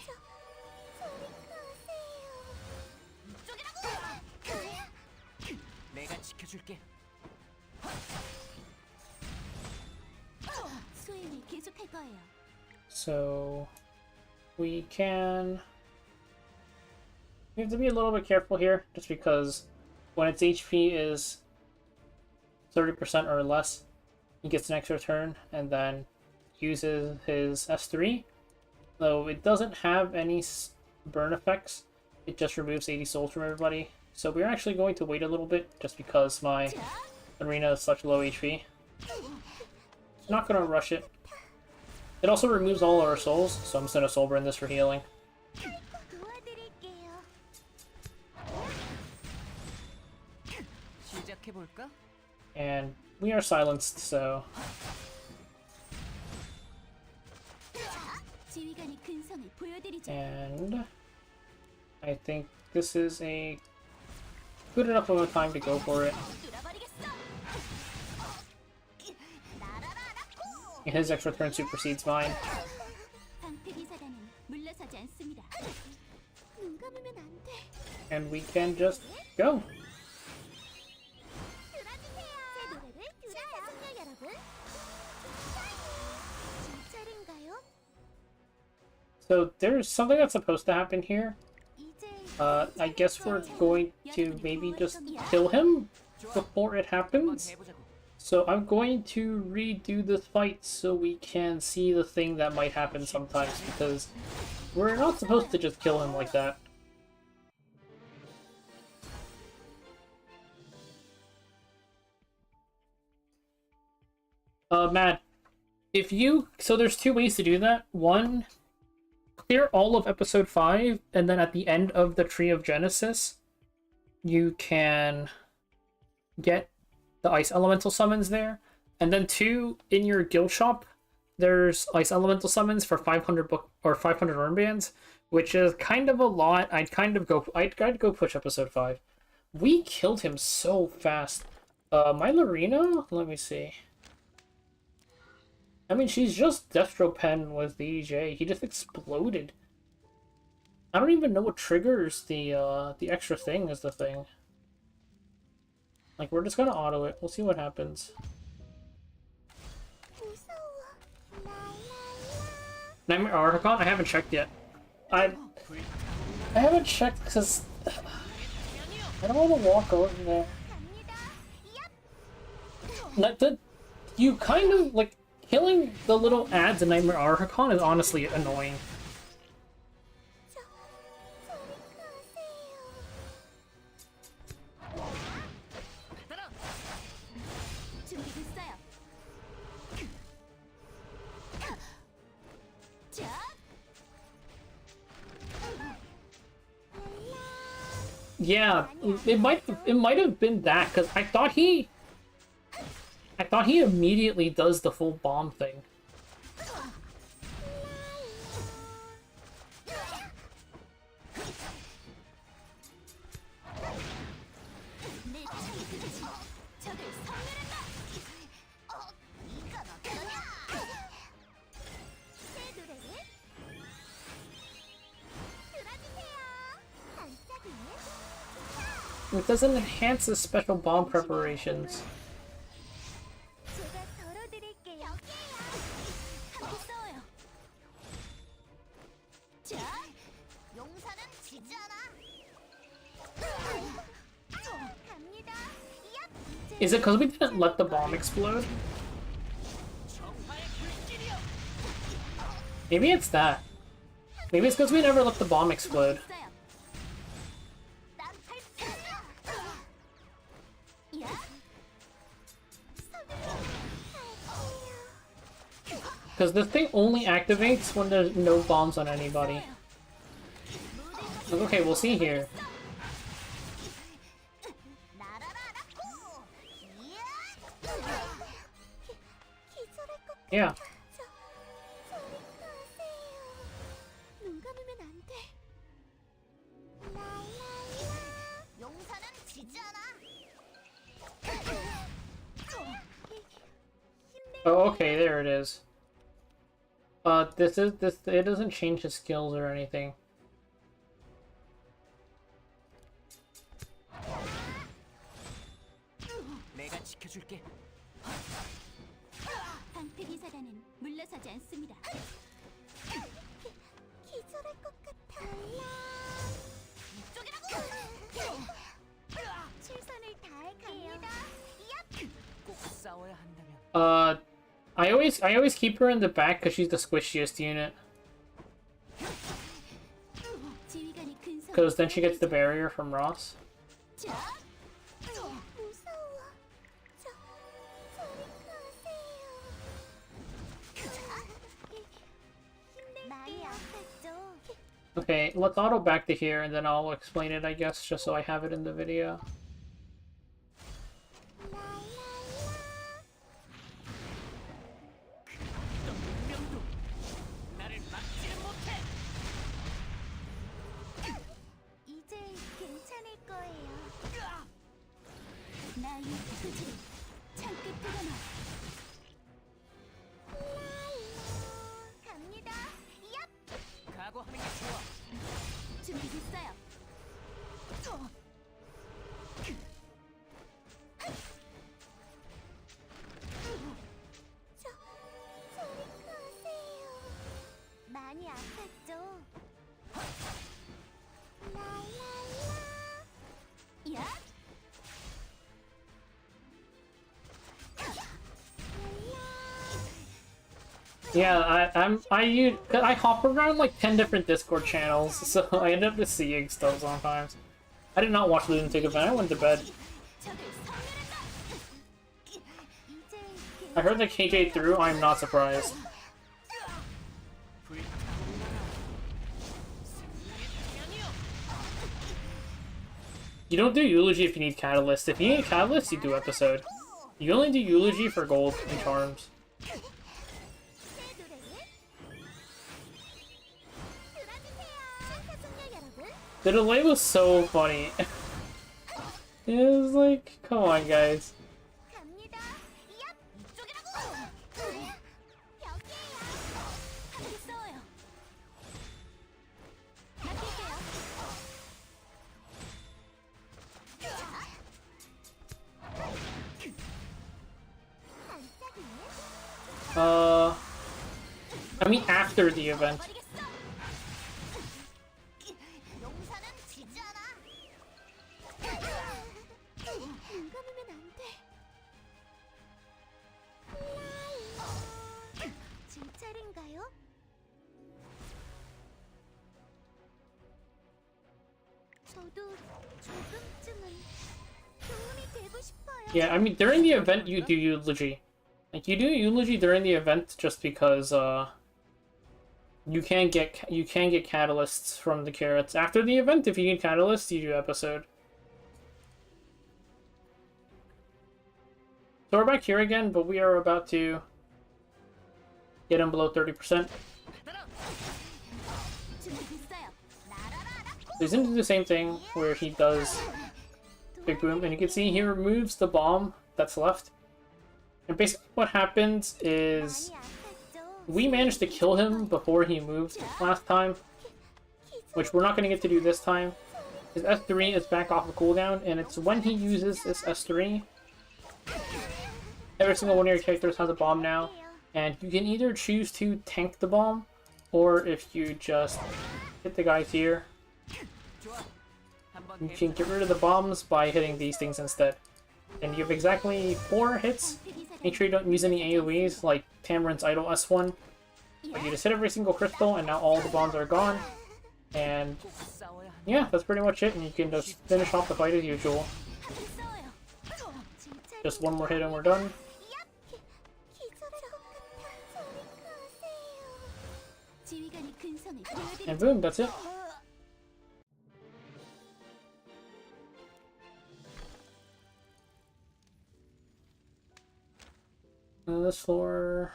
저리 가세요. 이쪽이라고! 내가 지켜줄게. 수행을 계속할 거예요. So we have to be a little bit careful here, just because when its HP is 30% or less, he gets an extra turn and then uses his S3. Though it doesn't have any burn effects, it just removes 80 souls from everybody. So we're actually going to wait a little bit, just because my arena is such low HP. Not gonna rush it. It also removes all our souls, so I'm just gonna soul burn this for healing. 도와드릴게요. 시작해 볼까? And we are silenced, so 지휘관의 근성을 보여드리죠. and I think this is a good enough of a time to go for it. 뚫어버리겠어. 날아라. His extra turn supersedes mine. 방패 기사단은 물러서지 않습니다. 눈 감으면 안 돼. And we can just go. 들어주세요. 제 노래를 들어요. 여러분. 제 차례인가요? So there's something that's supposed to happen here. 이제 I guess we're going to maybe just kill him before it 한번 happens. 해보자고. So I'm going to redo this fight so we can see the thing that might happen sometimes, because we're not supposed to just kill him like that. Matt, so there's two ways to do that. One, clear all of episode 5, and then at the end of the Tree of Genesis, you can get the ice elemental summons there. And then 2, in your guild shop, there's ice elemental summons for 500 book or 500 armbands, which is kind of a lot. I'd go push episode 5. We killed him so fast. My Lorena, let me see. I mean, she's just Destro Pen with the EJ. He just exploded. I don't even know what triggers the extra thing is the thing. Like, we're just gonna auto it. We'll see what happens. 무서워. Nightmare Archon? I haven't checked yet. I haven't checked because I don't want to walk over there. 갑니다. You kind of like killing the little ads in Nightmare Archon is honestly annoying. 준비됐어요. 자. Yeah, it might have been that, because I thought he immediately does the full bomb thing. 내 창이 적을 섬멸한다. 이가 막혀라. 새 노래를 들어주세요. 반짝이는 It doesn't enhance the special bomb preparations. 제가 덜어드릴게요. Is it because we didn't let the bomb explode? 정화의 불길이여. Maybe it's that. Maybe it's because we never let the bomb explode. 있어요. 난할 테야. 야. Because the thing only activates when there's no bombs on anybody. Okay, we'll see here. 날아라라고. 기절할 것 Yeah. 저리 가세요. 눈 감으면 안 돼. 용사는 지지 않아. Oh, okay, there it is. It doesn't change his skills or anything. 내가 지켜줄게. 방패 기사단은 물러서지 않습니다. 기절할 것 같아. 이쪽이라고. 최선을 다할게요. 꼭 싸워야 한다면. I always keep her in the back because she's the squishiest unit. 지휘관이 근성. Because then she gets the barrier from Ross. 자, 무서워. 저리 가세요. 많이 아팠죠? Okay, let's auto back to here and then I'll explain it, I guess, just so I have it in the video. 운명도 나를 막지는 못해. 이제 괜찮을 거예요. 나의 투지를 창끝 뜨거나. 갑니다. 얍! 각오하는 게 좋아. 준비됐어요. 저리 가세요. 많이 아팠죠? 야! Yeah, I hop around like 10 different Discord channels, so I end up just seeing stuff sometimes. I did not watch Lunatic Event, I went to bed. 적을 섬멸한다. 이제 I heard that KJ threw, I'm not surprised. 불타올라라. 승리의 태양이여. You don't do Eulogy if you need Catalyst. If you need Catalyst, you do Episode. You only do Eulogy for gold and charms. 새 노래를 들어주세요. 심사숙녀 여러분. The delay was so funny. It was like, come on guys. 갑니다. 얍! 이쪽이라고. 여기에요. 함께 싸워요. 맡길게요. I mean after the event. 버리겠어. 용사는 지지 않아. 눈 감으면 안 돼. 제 차례인가요? 저도 조금쯤은 도움이 되고 싶어요. Yeah, I mean during the event you do Eulogy. Like you do Eulogy during the event just because you can get catalysts from the carrots. After the event, if you need catalysts, you do Episode. So we're back here again, but we are about to get him below 30%. 준비됐어요. 날아라. He's gonna do the same thing where he does Big Boom, and you can see he removes the bomb that's left. And basically what happens is 많이 아팠죠? we managed to kill him before he moved last time, which we're not going to get to do this time. His S3 is back off of cooldown, and it's when he uses this S3, every single one of your characters has a bomb now, and you can either choose to tank the bomb, or if you just hit the guys here, 좋아. 한번 you can get rid of the bombs by hitting these things instead. And you have exactly 4 hits. Make sure you don't use any AoEs like Tamarin's Idol S1. But you just hit every single crystal, and now all the bombs are gone. And 싸워야 한다. yeah, that's pretty much it. And you can just finish off the fight as usual. Just one more hit and we're done. 지휘관이 근성을 보여드리죠. And boom, that's it. This floor.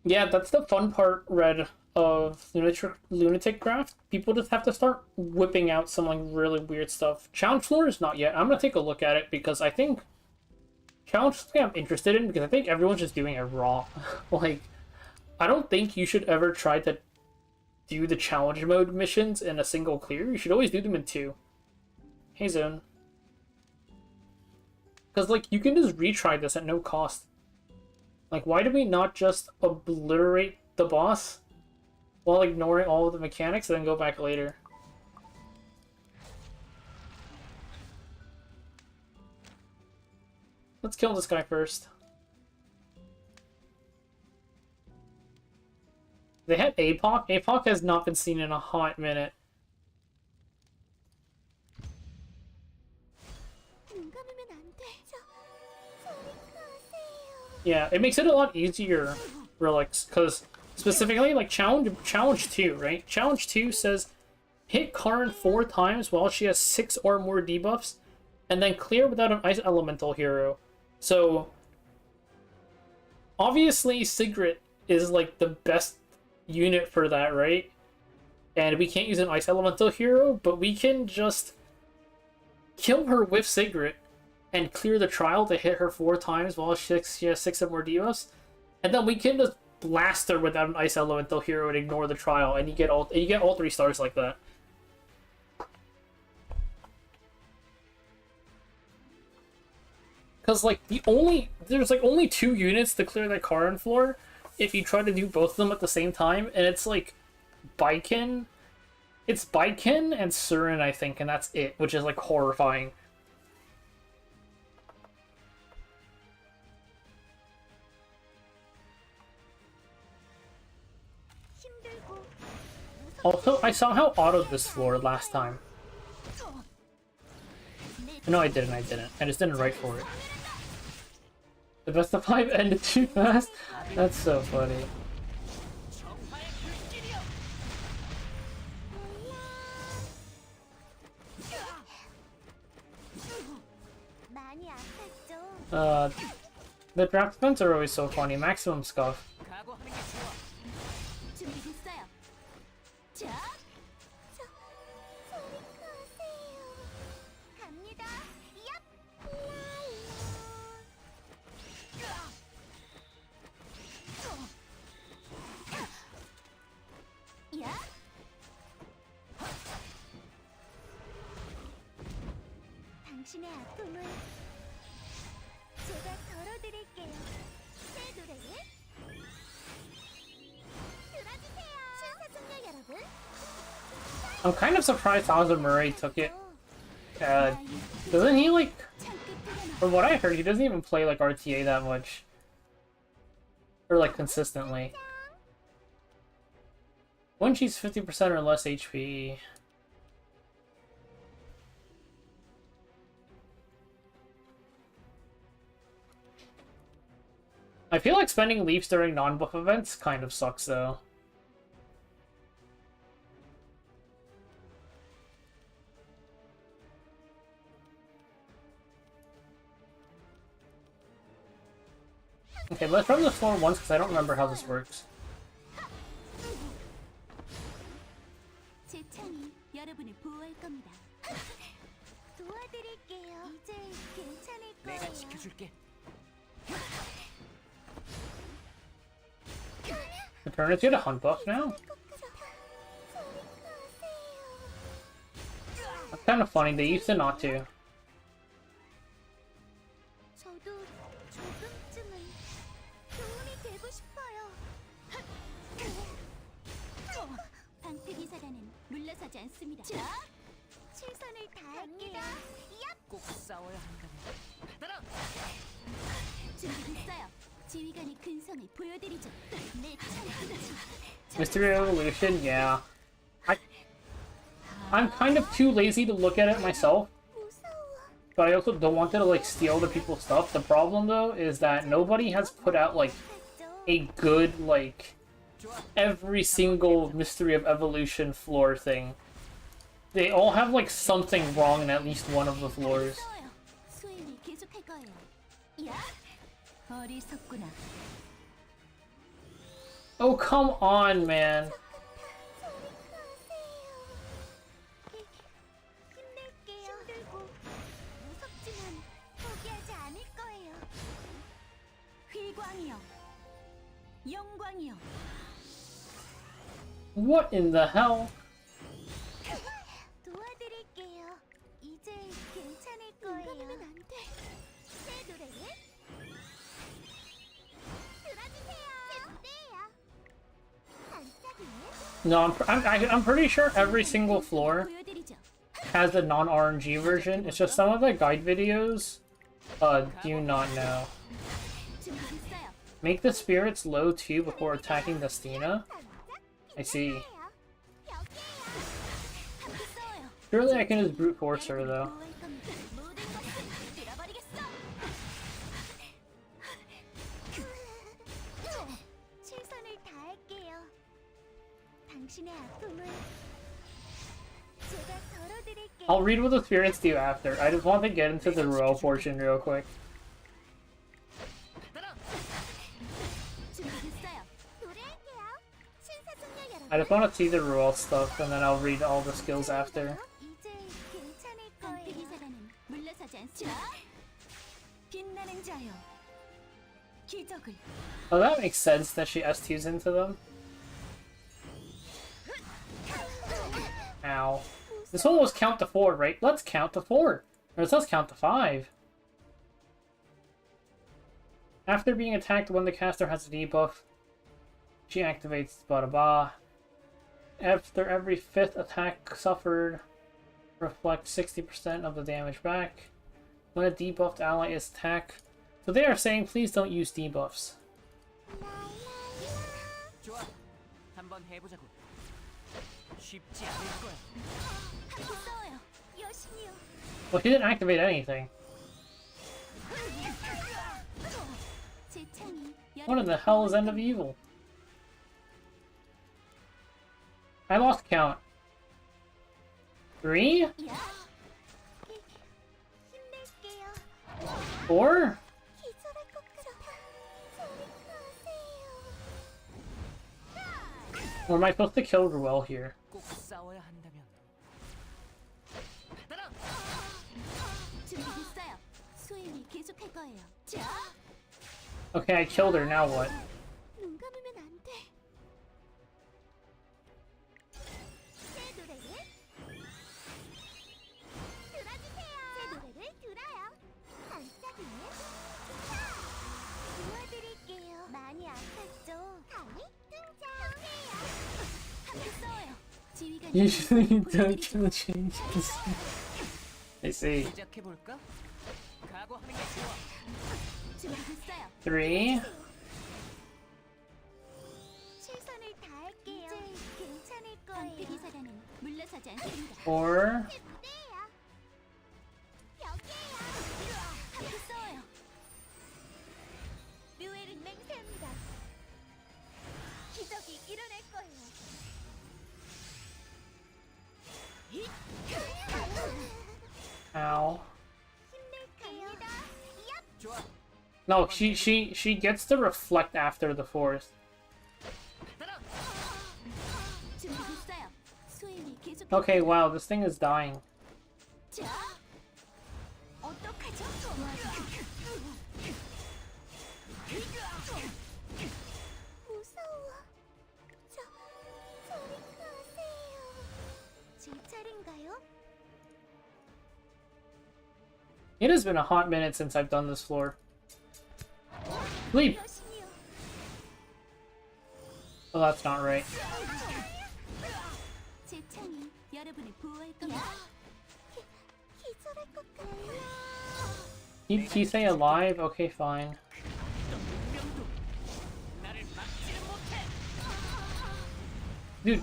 Yeah, that's the fun part, Red, of Lunatic Craft. People just have to start whipping out some like really weird stuff. Challenge floor is not yet. I'm gonna take a look at it because I think challenge is something I'm interested in because I think everyone's just doing it raw. Like, I don't think you should ever try to do the challenge mode missions in a single clear. You should always do them in 2. Hey, Zone. Because, like, you can just retry this at no cost. Like, why do we not just obliterate the boss while ignoring all of the mechanics and then go back later? Let's kill this guy first. They had APOC. APOC has not been seen in a hot minute. 눈 감으면 안 돼. 저리 가세요. Yeah, it makes it a lot easier, Relix, because specifically, like, Challenge 2, right? Challenge 2 says hit Karn 4 times while she has 6 or more debuffs, and then clear without an Ice Elemental hero. So, obviously, Sigrid is, like, the best unit for that, right? And we can't use an Ice Elemental hero, but we can just kill her with Sigrid and clear the trial to hit her 4 times while she has 6 or more debuffs, and then we can just blast her without an Ice Elemental hero and ignore the trial, and you get all 3 stars like that. Because, like, there's like only 2 units to clear the Karn floor if you try to do both of them at the same time, and it's like Baiken. It's Baiken and Surin, I think, and that's it, which is like horrifying. 힘들고 Also, I somehow autoed this floor last time. No, I didn't. I just didn't write for it. The best of 5 ended too fast? That's so funny. 정화의 불길이여. 많이 아팠죠. The draftsmans are always so funny. Maximum Scuff. 각오하는 게 좋아. 준비됐어요. 자, 저리 가세요. 갑니다. 얍. 야. 당신의 아픔을 제가 덜어드릴게요. 새 노래를 들어주세요. 신사숙녀 여러분. I'm kind of surprised Thousand Murray took it. Doesn't he, like, from what I heard, he doesn't even play, like, RTA that much. Or, like, consistently. When she's 50% or less HP. I feel like spending leaps during non-buff events kind of sucks, though. Okay, let's run the floor once because I don't remember how this works. 제 창이 여러분을 보호할 겁니다. 도와드릴게요. 이제 괜찮을 내가 거예요. 지켜줄게. Eternity to hunt buff now? That's kind of funny, they used to not to. 저도 조금쯤은 도움이 되고 싶어요. 방패 기사단은 물러서지 않습니다. 자, 최선을 다할게요. 꼭 싸워야 한다면 받아라. 준비됐어요. 지휘관의 근성을 보여드리죠. 내 창조지. Mystery Evolution, yeah. I'm kind of too lazy to look at it myself, 무서워. but I also don't want to like steal the people's stuff. The problem though is that nobody has put out like a good like every single Mystery of Evolution floor thing. They all have like something wrong in at least one of the floors. 무서워요. 수행을 계속할 거예요. 야! 어리석구나. Oh, come on, man. 힘낼게요. 힘들고 무섭지만 포기하지 않을 거예요. 휘광이여, 영광이여. What in the hell? 도와드릴게요. 이제 괜찮을 거예요. 눈감으면 안 돼. 새 노래를 들어주세요. 제 무대예요. 반짝이네. No, I'm pretty sure every single floor 보여드리죠. has a non-RNG version. It's just some of the guide videos do not know. 준비됐어요. Make the spirits low too before attacking Destina. I see. 함께 싸워요. Surely I can just brute force her though. 보호할 겁니다. 모든 것을 들어버리겠어. 최선을 다할게요. 당신의 아픔을 제가 덜어드릴게요. I'll read what the spirits do after. I just want to get into the royal portion real quick. 준비됐어요. 노래할게요. 신사숙녀 여러분. I just want to see the royal stuff and then I'll read all the skills after. 이제 괜찮을 거예요. 기사단은 물러서지 않습니다. 빛나는 자여, 기적을. Oh, that makes sense that she S2s into them. Ow. This one was count to 4, right? Let's count to 4. Or it says count to 5. After being attacked when the caster has a debuff, she activates bada ba. After every 5th attack suffered, reflects 60% of the damage back. When a debuffed ally is attacked. So they are saying please don't use debuffs. 좋아. 한번 해보자고. 쉽지 않을 거야. 함께 싸워요. 여신이요. Well, she didn't activate anything. 제 창이 What in the hell is End of Evil? I lost count. 3? 야. 힘낼게요. 4? 기절할 것 같아. 저리 가세요. Or am I supposed to kill Ruel here? 꼭 싸워야 한다면 받아라. 준비됐어요. 수행을 계속할 거예요. 자, Okay, I killed her, now what? 눈 감으면 안 돼. 새 노래를 들어주세요. 새 노래를 들어요. 반짝이네. 도와드릴게요. 많이 아팠죠? 강이 등장. 함께 싸워요. 지휘관이 Usually you don't kill the changes. I see. 시작해 볼까? 각오하는 게 좋아. 준비됐어요. 3? 최선을 다할게요. 이제 괜찮을 거예요. 방패기사단은 물러서지 않습니다. 4? 제 무대예요. 여기에요. 함께 싸워요. 묘엘은 맹세합니다. 기적이 일어날 거예요. Ow. 힘낼게요. 좋아. No, she gets to reflect after the 4th. 받아라. 준비됐어요. 수행을 계속. Okay, wow, this thing is dying. 자, 어떡하죠? 무서워. 저리 가세요. 제 차례인가요? It has been a hot minute since I've done this floor. Sleep! 여신이요. Oh, that's not right. 제 창이 여러분을 보호할 겁니다. 기절할 것 같아. Keep Kisei alive? Okay, fine. 운명도 나를 막지는 못해. Dude,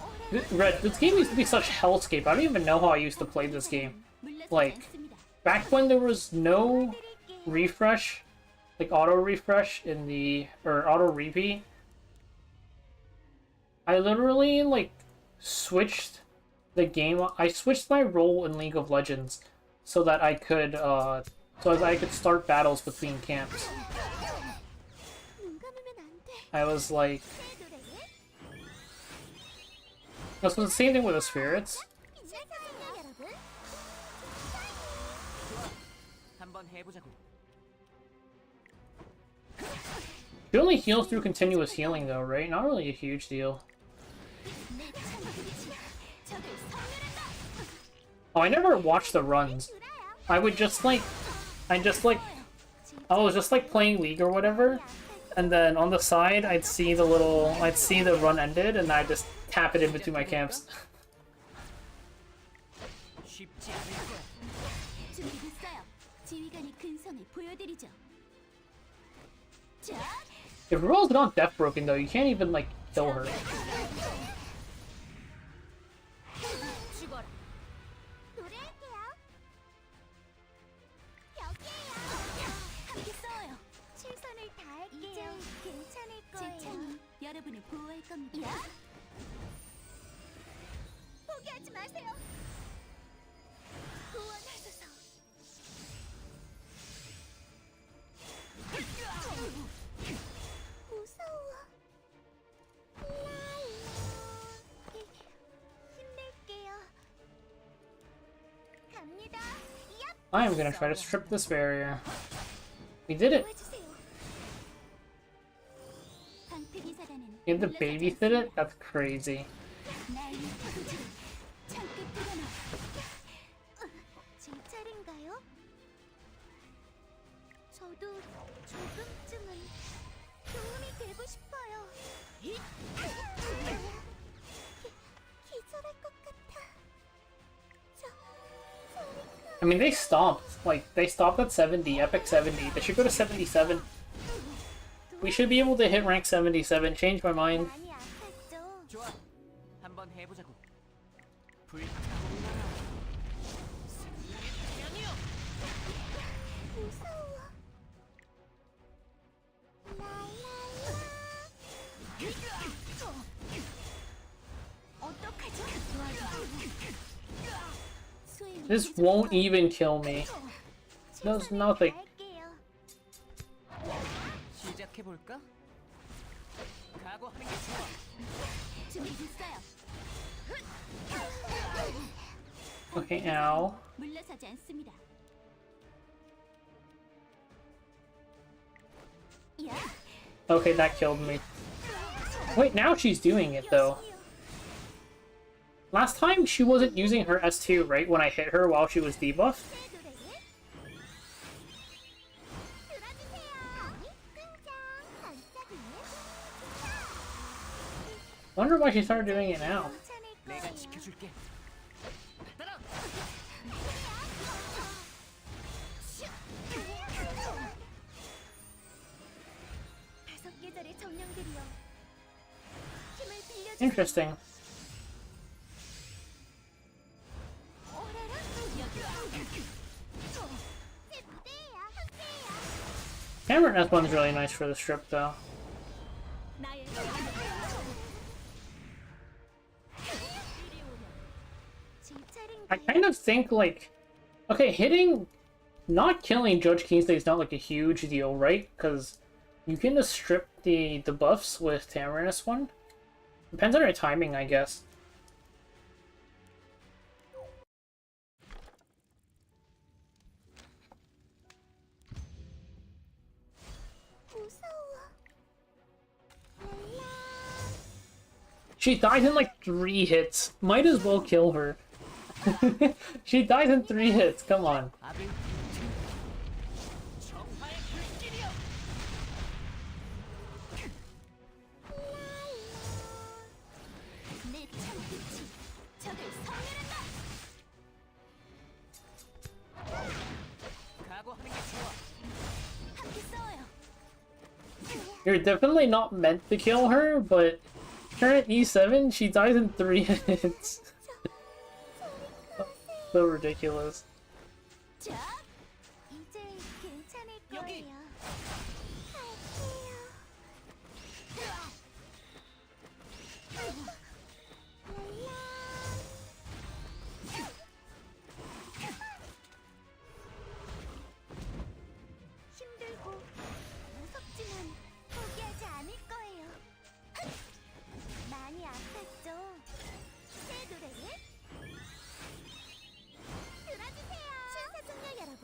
Red, this game used to be such hellscape. I don't even know how I used to play this game. 물러서지 Like, 않습니다. back when there was no refresh, like auto refresh in the, or auto repeat, I literally, like, switched the game. I switched my role in League of Legends so that I could, start battles between camps. 눈 감으면 안 돼. I was like, 새 노래에 that's the same thing with the spirits. 시작하겠냐, 여러분? 한번 해보자고. She only heals through continuous healing though, right? Not really a huge deal. 내 창끝이 적을 섬멸한다. Oh, I never watched the runs. I would just like, I was just like playing League or whatever, and then on the side I'd see the run ended, and I'd just tap it in between my camps. 쉽지 않을 거야. 준비됐어요. 지휘관이 근성을 보여드리죠. 자, If Royal's not death broken though, you can't even like kill her. 죽어라. 노래할게요. 여기에요. 함께 싸워요. 최선을 다할게요. 이제 괜찮을 거예요. 제 창이 여러분을 보호할 겁니다. 포기하지 마세요. 구원하소서. 무서워. 힘낼게요. 갑니다. 얍! I am gonna try to strip this barrier. We did it. 도와주세요. 방패기사단은 You had to 물러서지 babysit it? 않습니다. That's crazy. 나의 포즈를 창끝 뚫어놔. 제 차례인가요? 저도 조금쯤은 도움이 되고 싶어요. 기절할 것 같아. 소리가 I mean, they stopped. Like, they stopped at 70, epic 70. They should go to 77. We should be able to hit rank 77. Change my mind. 많이 아팠죠. 좋아. 한번 해보자고. 불타오르라. 승리의 태양이여. 무서워. 어떡하죠? This won't even kill me. Does nothing. 시작해 볼까? 각오하는 게 좋아. 준비됐어요. Okay, ow. 물러서지 않습니다. 야, Okay, that killed me. Wait, now she's doing it though. Last time she wasn't using her S2, right? When I hit her while she was debuffed? 새 노래에 들어주세요. 끈장 반짝이네. Wonder why she started doing it now. 괜찮을 내가 거예요. 지켜줄게. 받아라. 다섯 계절의 정령들이여 힘을 빌려주세요. Interesting. 오라라 제 무대예요. 함께해요. Cameron S1's really nice for the strip though. 나의 제 I 차례인가요? kind of think like, okay, not killing Judge Kingsley is not like a huge deal, right? Because you can just strip the buffs with Tamarin S1. Depends on your timing, I guess. 무서워. 랄라. She dies in like 3 hits. Might as well kill her. She dies in 3 hits. Come on. 아벨 정화의 불길이여. 내 창끝이 적을 섬멸한다. You're definitely not meant to kill her, but turn at E7, she dies in 3 hits. So ridiculous. 자, 이제 괜찮을 여기. 거예요. 갈게요. 힘들고 무섭지만 포기하지 않을 거예요. 많이 아팠죠? 새 노래를 들어주세요. 신사숙녀 여러분.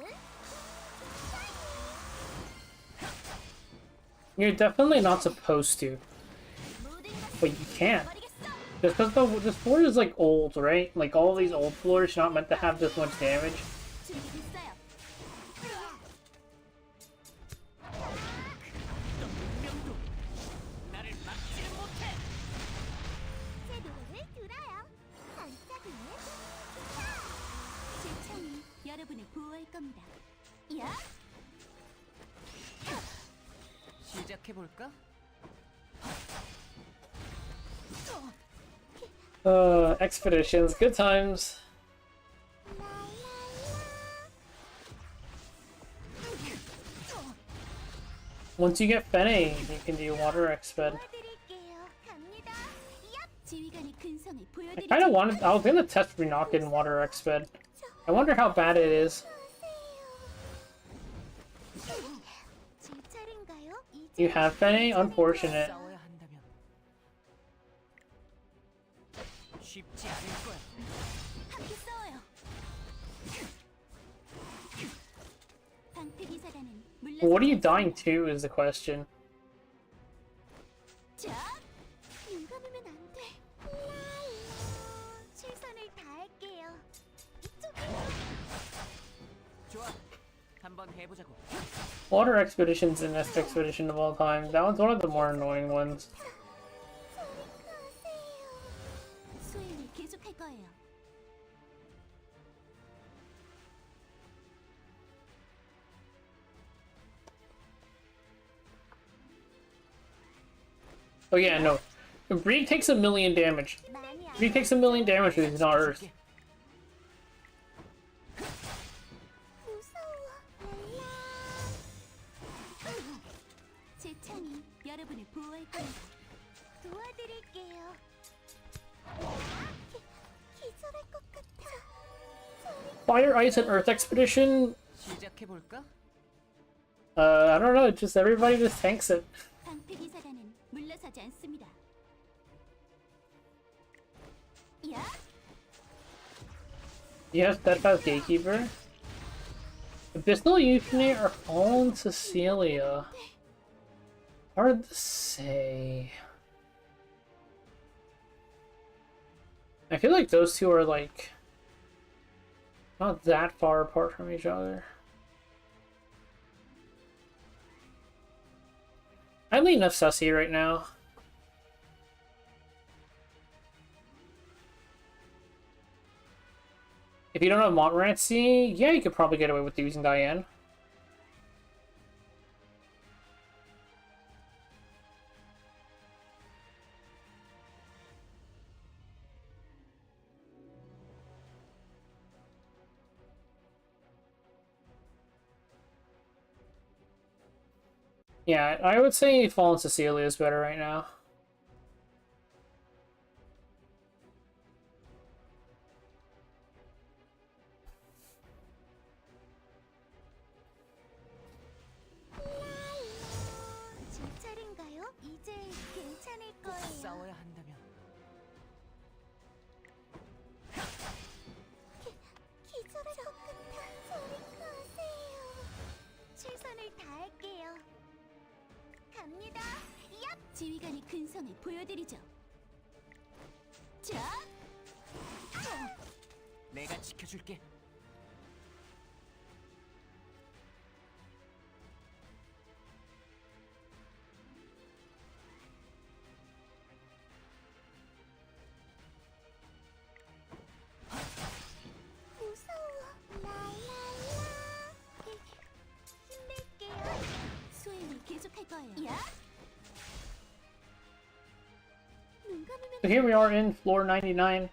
You're definitely not supposed to, 모든 but you can't. 버리겠어. Just because this floor is like old, right? Like all these old floors are not meant to have this much damage. 준비됐어요. 명도 나를 막지는 못해. 새 노래를 들어요. 반짝이는 제 창이 여러분을 보호할 겁니다. 야, 시작해 볼까? Expeditions, good times. Once you get Fene, you can do water exped. 도와드릴게요. 갑니다. 얍. 지휘관의 근성을 I 보여드리죠. kind of wanted. I was gonna test Renock in water exped. I wonder how bad it is. 제 차례인가요? You have Fene? Unfortunate. 싸워야 한다면 쉽지 않을 거야. 함께 싸워요. 방패 기사단은 물러서지 What are you 않습니다. dying to is the question. 자, 눈 감으면 안 돼. 최선을 다할게요. 이쪽이요. 좋아, 한번 해보자고. Water expedition's the best expedition of all time. That one's one of the more annoying ones. 수행을 계속할 거예요. Oh yeah, no. Bree takes 1,000,000 damage. 많이 안 Bree takes 1,000,000 damage with not Earth. 무서워. 제 창이 여러분을 보호할 겁니다. 도와드릴게요. 기절할 것 같아. Fire, Ice, and Earth expedition. 시작해 볼까? I don't know. Just everybody just tanks it. 방패 기사단은 물러서지 않습니다. 야, Yes, Steadfast Gatekeeper. Abyssal Euphony or Fallen Cecilia. Hard to say. I feel like those two are like not that far apart from each other. I lean enough Sussy right now. If you don't have Montmorency, yeah, you could probably get away with using Diane. Yeah, I would say Fallen Cecilia is better right now. 제 차례인가요? 이제 괜찮을 거예요. 싸워야 한다면 기절할 것 같아. 저리 가세요. 최선을 다할게요. 갑니다. 얍! 지휘관의 근성을 보여드리죠. 자, 내가 지켜줄게. 무서워. 라라라. 힘낼게요. 수행을 계속할 거예요. 야, So here we are in floor 99,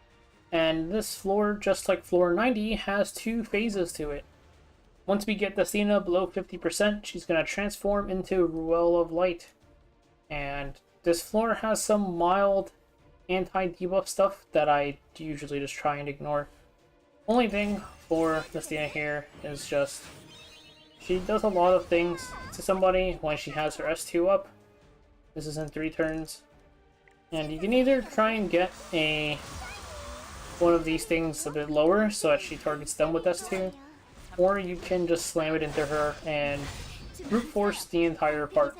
and this floor, just like floor 90, has two phases to it. Once we get Destina below 50%, she's going to transform into Ruel of Light. And this floor has some mild anti-debuff stuff that I usually just try and ignore. Only thing for Destina here is just she does a lot of things to somebody when she has her S2 up. This is in 3 turns. And you can either try and get one of these things a bit lower so that she targets them with S2, or you can just slam it into her and brute force the entire part.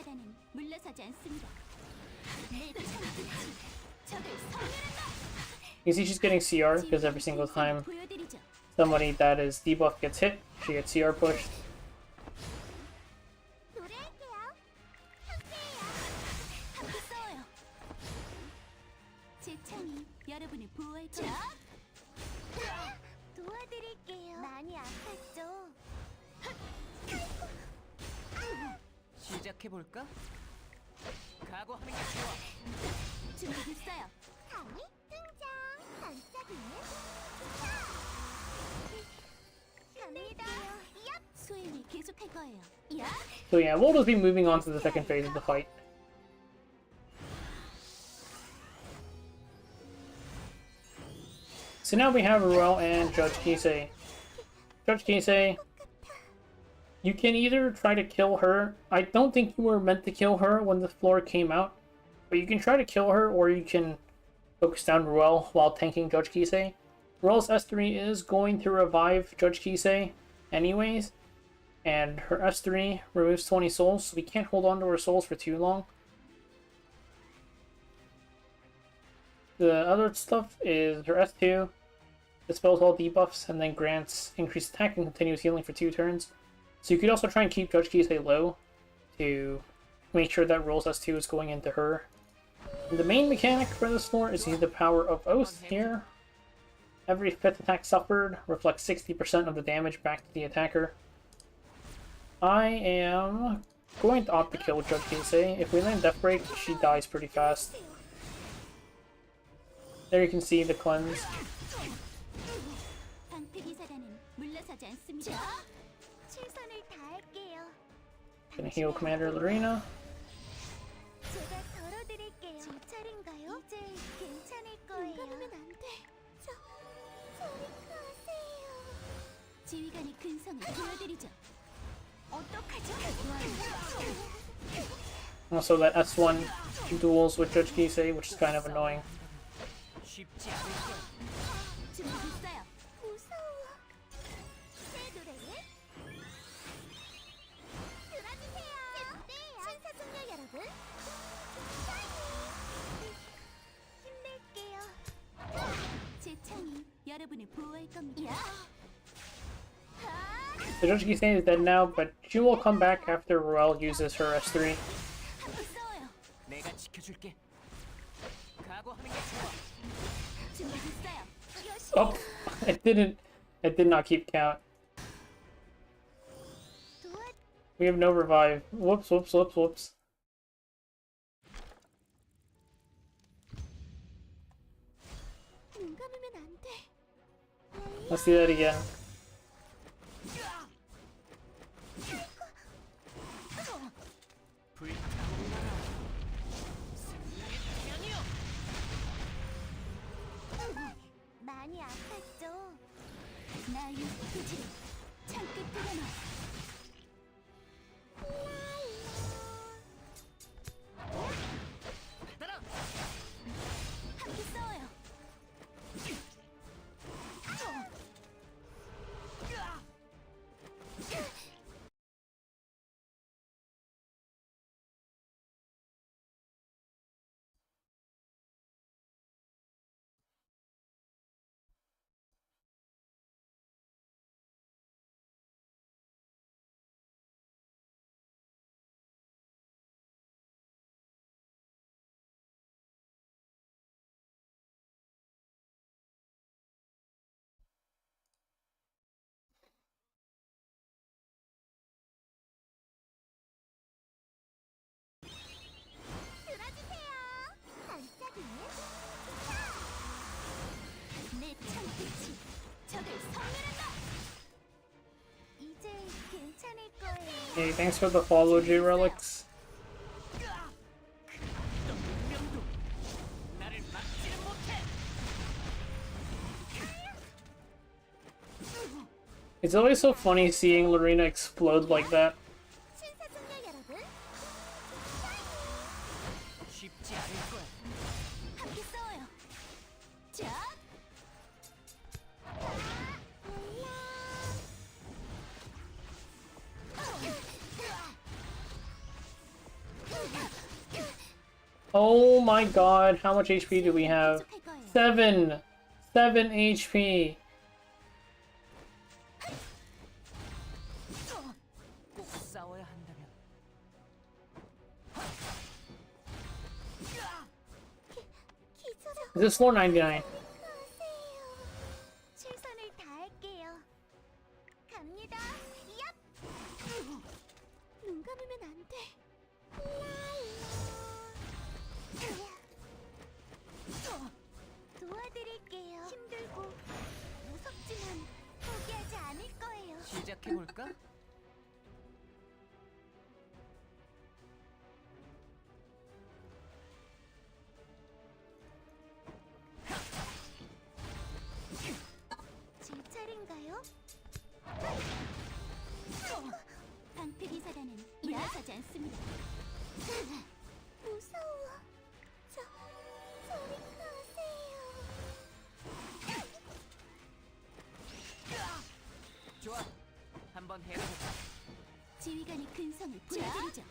You see she's getting CR because every single time somebody that is debuff gets hit, she gets CR pushed. 시작해볼까? 각오하는 게 좋아. 준비됐어요. 강이 등장. 반짝이는 갑니다. 얍. 수행을 계속할 거예요. 야. So yeah, we'll just be moving on to the second phase of the fight. So now we have Ruel and Judge Kisei. Judge Kisei, you can either try to kill her. I don't think you were meant to kill her when the floor came out, but you can try to kill her, or you can focus down Ruel while tanking Judge Kisei. Ruel's S3 is going to revive Judge Kisei anyways, and her S3 removes 20 souls, so we can't hold on to her souls for too long. The other stuff is her S2 dispels all debuffs and then grants increased attack and continuous healing for 2 turns. So you could also try and keep Judge Kisei low to make sure that Ruel's S2 is going into her. And the main mechanic for this floor is the power of Oath here. Every 5th attack suffered reflects 60% of the damage back to the attacker. I am going to opt to kill Judge Kisei. If we land Death Break, she dies pretty fast. There you can see the cleanse. Gonna heal Commander Lorena. Also that S1 duels with Judge Kisei, which is kind of annoying. 쉽지 않을게. 준비됐어요. 무서워. 새 노래를 들어주세요. 신사숙녀 여러분. 힘낼게요. 제 창이 여러분을 보호할 겁니다. So Judge Kisei is dead now, but she will come back after Ruel uses her S3. 내가 지켜줄게. 각오하는 게 좋아. Oh, it did not keep count. We have no revive. Whoops, whoops, whoops, whoops. Let's do that again. 많이 아팠죠? 나의 표지를 창끝으로 넣어. Hey, thanks for the follow, J Relics. 운명도 나를 막지는 못해. It's always so funny seeing Lorena explode like that. 신사숙녀 여러분, 쉽지 않을 거야. 함께 싸워요. 자, Oh my god, how much HP do we have? 계속할 거예요. 7 HP. 꼭 싸워야 한다면. 기절을 Is this floor 99? 하세요. 최선을 다할게요. 갑니다. 얍. 눈 감으면 안 돼. 도와드릴게요. 힘들고 무섭지만 포기하지 않을 거예요. 시작해 볼까? 제 차례인가요? 방패 기사단은 물러서지 않습니다. 무서워. 저리 가세요. 좋아. 한번 해보자. 지휘관이 근성을 보여드리죠.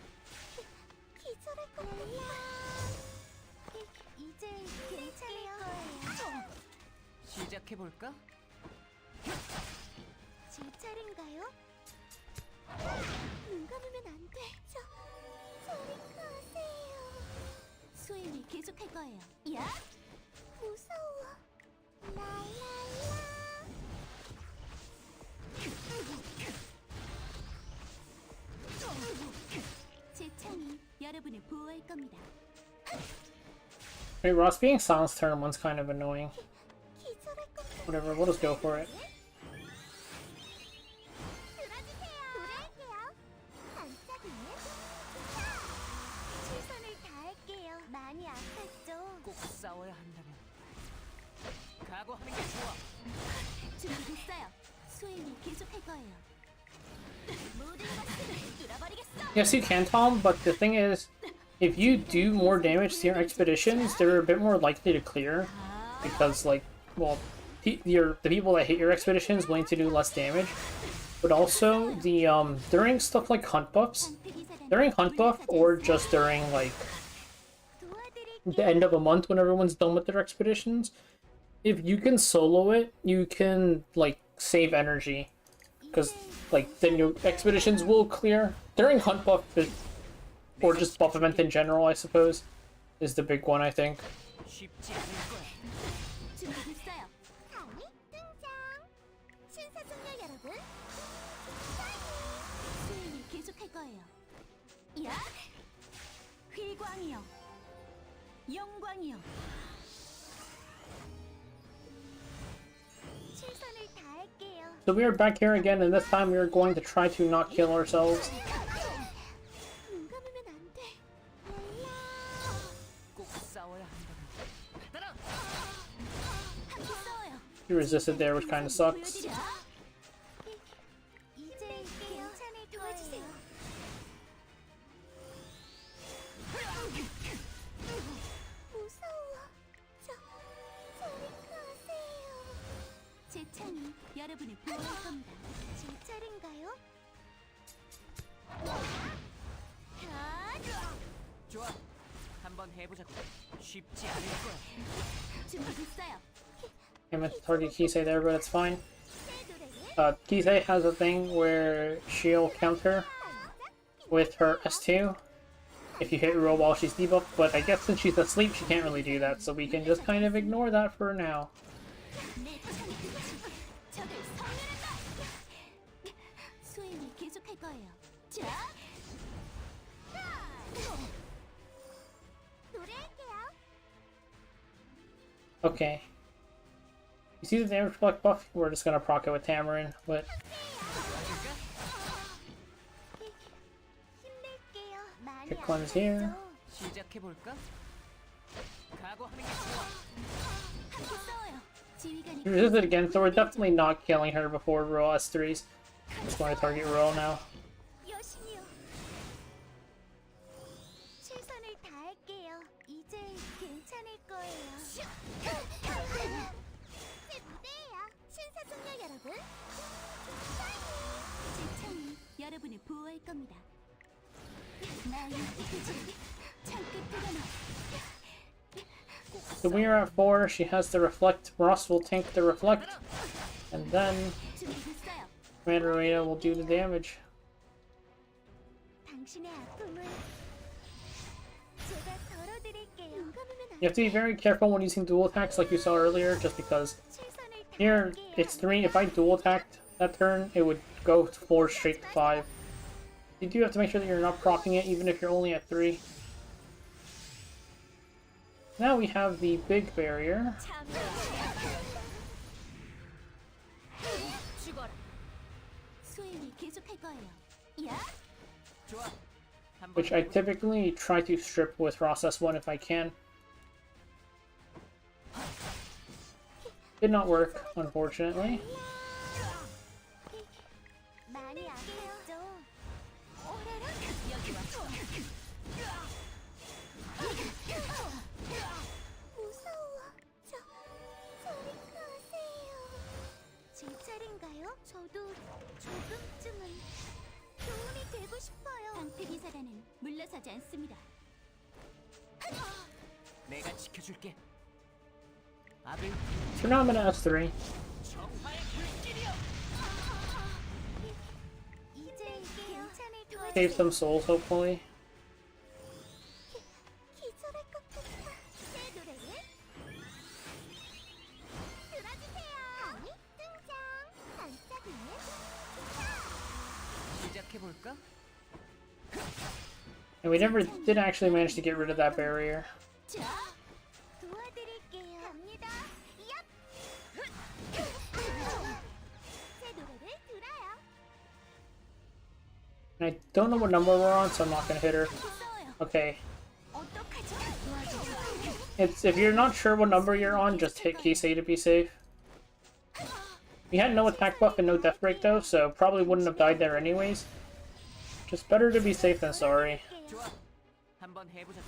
기절할 겁니다. 이제 괜찮을 거예요. 시작해 볼까? 제 차례인가요? 눈 감으면 안 돼. 저리 가세요. 수행을 계속할 거예요. 야! 무서워. 라라라. 제 창이 여러분을 보호할 겁니다. Wait, Ross being silenced turn one's kind of annoying. 기절할 겁니다. Whatever, we'll just go for it. 들어주세요. 노래할게요. 반짝이네. 최선을 다할게요. 많이 아팠죠? 꼭 싸워야 한다면. 각오하는 게 좋아. 준비됐어요. 수행을 계속할 거예요. 모든 것들을 뚫어버리겠어. Yes, you can, Tom, but the thing is, if you do more damage to your expeditions, they're a bit more likely to clear. Because, like, well, the people that hit your expeditions willing to do less damage. But also, during stuff like hunt buffs, during hunt buff, or just during, like, the end of a month when everyone's done with their expeditions, if you can solo it, you can, like, save energy. Because, like, then your expeditions will clear. During hunt buff, or just buff event in general, I suppose, is the big one, I think. 쉽지 않을 거야. 준비됐어요. 강이 등장. 신사숙녀 여러분. 수행을 계속할 거예요. 야! 휘광이여. 영광이여. 최선을 다할게요. So we are back here again, and this time we are going to try to not kill ourselves. 눈 감으면 안 돼. 꼭 싸워야 한다면. 받아라. 함께 싸워요. He resisted there, which kind of sucks. 보여드려. 이제 괜찮을 도와주세요. 무서워. 저리 가세요. 제 창이 여러분을 보호할 겁니다. 제 차례인가요? 좋아. 한번 해보자고. 쉽지 않을 거야. 준비됐어요. I meant to target Kisei there, but it's fine. 새 노래를 Kisei has a thing where she'll counter with her S2 if you hit roll while she's debuffed, but I guess since she's asleep, she can't really do that, so we can just kind of ignore that for now. 내 창이 끝이 적을 섬멸한다. 수행을 계속할 거예요. 자, 노래할게요. Okay. You see the damage reflect buff? We're just gonna proc it with Tamarin, but Magic cleanse here. 시작해 볼까? 각오하는 게 좋아. 함께 싸워요. 지휘관이 She resisted again, so we're definitely not killing her before roll S3s. Just going to target roll now. 여신이요. 최선을 다할게요. 이제 괜찮을 거예요. 제 무대예요. 신사숙녀 여러분. 제 창이 여러분을 보호할 겁니다. 나의 빛을 창끝으로 나. So we are at 4. She has the reflect. Ross will tank the reflect. And then 준비됐어요. Commander Arena will do the damage. 당신의 아픔을 제가 덜어드릴게요. 눈 감으면 안 You have to be very careful when using dual attacks like you saw earlier, just because 최선을 here 다할게요. it's 3. If I dual attacked that turn, it would go 4 straight to 5. You do have to make sure that you're not proccing it, even if you're only at 3. Now we have the big barrier, 죽어라. 수행이 계속할 거예요. 야, 좋아. 한번 which I typically try to strip with Ross S1 if I can. Did not work, unfortunately. 많이 아팠죠. 오라라. 여기 왔어. 무서워. 저리 가세요. 제 차례인가요? 저도 조금쯤은 도움이 되고 싶어요. 방패기사단은 물러서지 않습니다. 내가 지켜줄게. 아들 So now I'm in S3. 정화의 불길이여. 이제 괜찮을 거예요. Save some souls, hopefully. 기절할 것 같아. 제 노래를 들어주세요. 아니, 등장. 반짝이네. 시작해 볼까? And we never did actually manage to get rid of that barrier. 자, 도와드릴게요. 갑니다. 얍. 제 노래를 들어요. And I don't know what number we're on, so I'm not gonna hit her. 싸워요. Okay. 어떡하죠? 도와주세요. It's if you're not sure what number you're on, just hit case A to be safe. We had no attack buff and no death break though, so probably wouldn't have died there anyways. Just better to be safe than sorry. 좋아. 한번 해보자.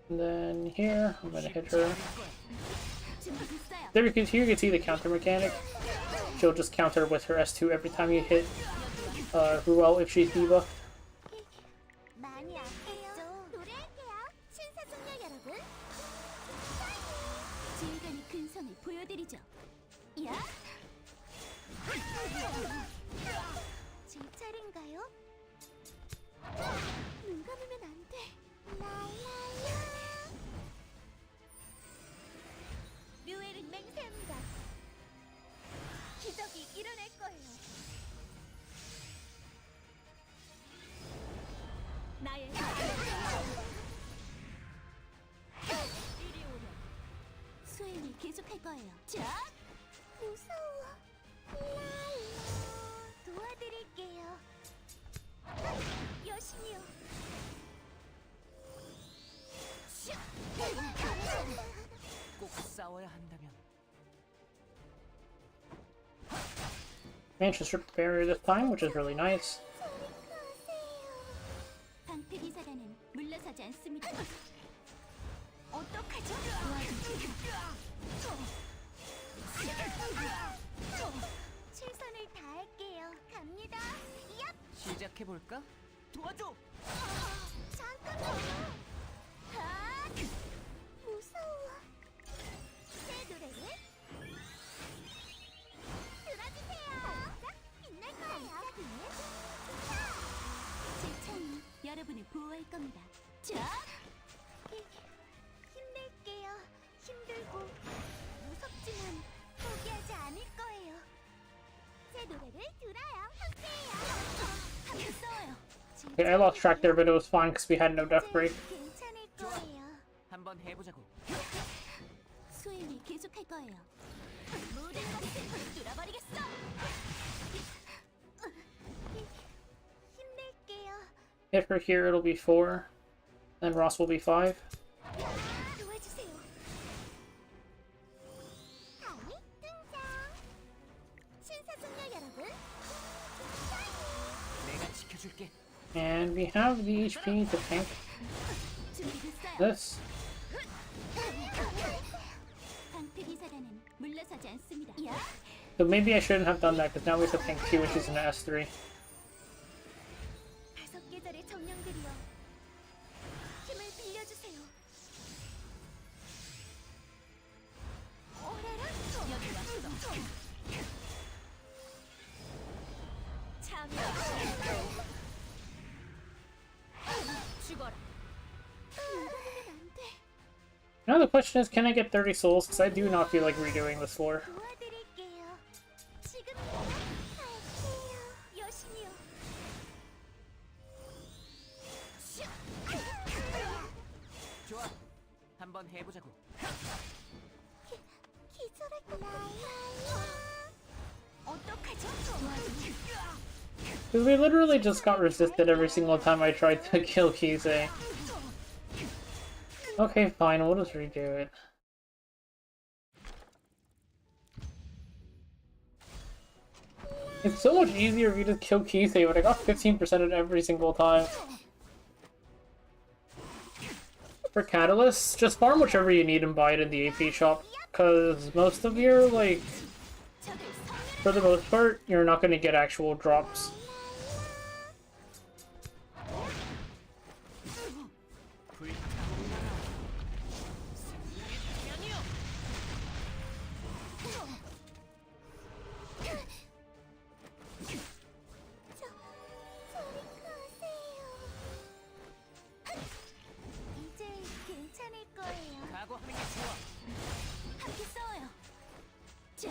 And then here, I'm gonna hit her. 준비됐어요. There here you can see the counter mechanic. She'll just counter with her S2 every time you hit Ruel if she's debuffed. 많이 아팠죠? 노래할게요. 신사숙녀 여러분. 지휘관의 근성을 보여드리죠. 야! 제 차례인가요? 눈 감으면 안 돼. 라라라. 류엘은 맹세합니다. 기적이 일어날 거예요. 나의 이리 오렴. 수행을 계속할 거예요. 자, 무서워. 라라. 도와드릴게요. 여신이요. 꼭 싸워야 한다면 Managed to strip the barrier this time, which is really nice. 방패기사단은 물러서지 않습니다. 어떡하죠? 최선을 다할게요. 갑니다. 얍! 시작해 볼까? 도와줘. 잠깐만요. 아, 무서워. 제 노래를 들어주세요. 반짝 빛날 거예요. 제 창이 여러분을 보호할 겁니다. 자, 힘낼게요. 힘들고 무섭지만 포기하지 않을 거예요. 제 노래를 들어요. 함께해요. 함께 싸워요. Okay, I lost track there, but it was fine because we had no death break. 괜찮을 거예요. 한번 해보자고. 수행을 계속할 거예요. 모든 것을 뚫어버리겠어. 힘낼게요. hit her here, it'll be 4. Then Ross will be 5. 도와주세요. 다음이 등장. 신사숙녀 여러분. 내가 지켜줄게. And we have the HP to tank 준비됐어요. this. 방패기사단은 물러서지 않습니다. 야, So maybe I shouldn't have done that because now we have to tank 2, which is an S3. 5계절의 정령들이여. 힘을 빌려주세요. 오라라. 여기 왔어. 참여. 죽어라. 이러면 안 돼. Now the question is, can I get 30 souls? Because I do not feel like redoing this floor. 도와드릴게요. 지금입니다. 할게요. 여신이요. 좋아. 한번 해보자고. 기절할 것 같아. 어떡하죠? 도와드릴게요. Because we literally just got resisted every single time I tried to kill Kisei. Okay, fine, we'll just redo it. It's so much easier if you just kill Kisei, but I got 15% every single time. For catalysts, just farm whichever you need and buy it in the AP shop. Because most of your, like, 적을 섬멸해. for the most part, you're not going to get actual drops. 불타오르라. 승리의 향연이여. 저리 가세요. 이제 괜찮을 거예요. 각오하는 게 좋아. 함께 싸워요. 자.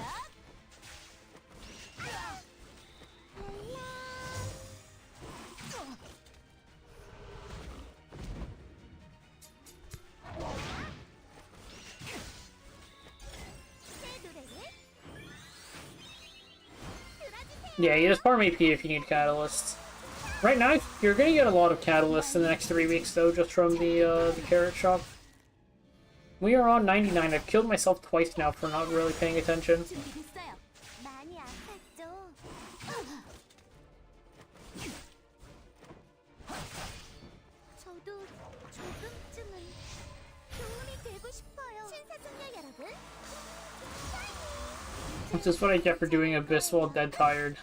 Yeah, you just farm AP if you need catalysts. Right now, you're gonna get a lot of catalysts in the next 3 weeks, though, just from the carrot shop. We are on 99. I've killed myself twice now for not really paying attention. 준비됐어요. 많이 아팠죠? 저도 조금쯤은 도움이 되고 싶어요. 신사숙녀 여러분. This is what I get for doing Abyss while dead tired.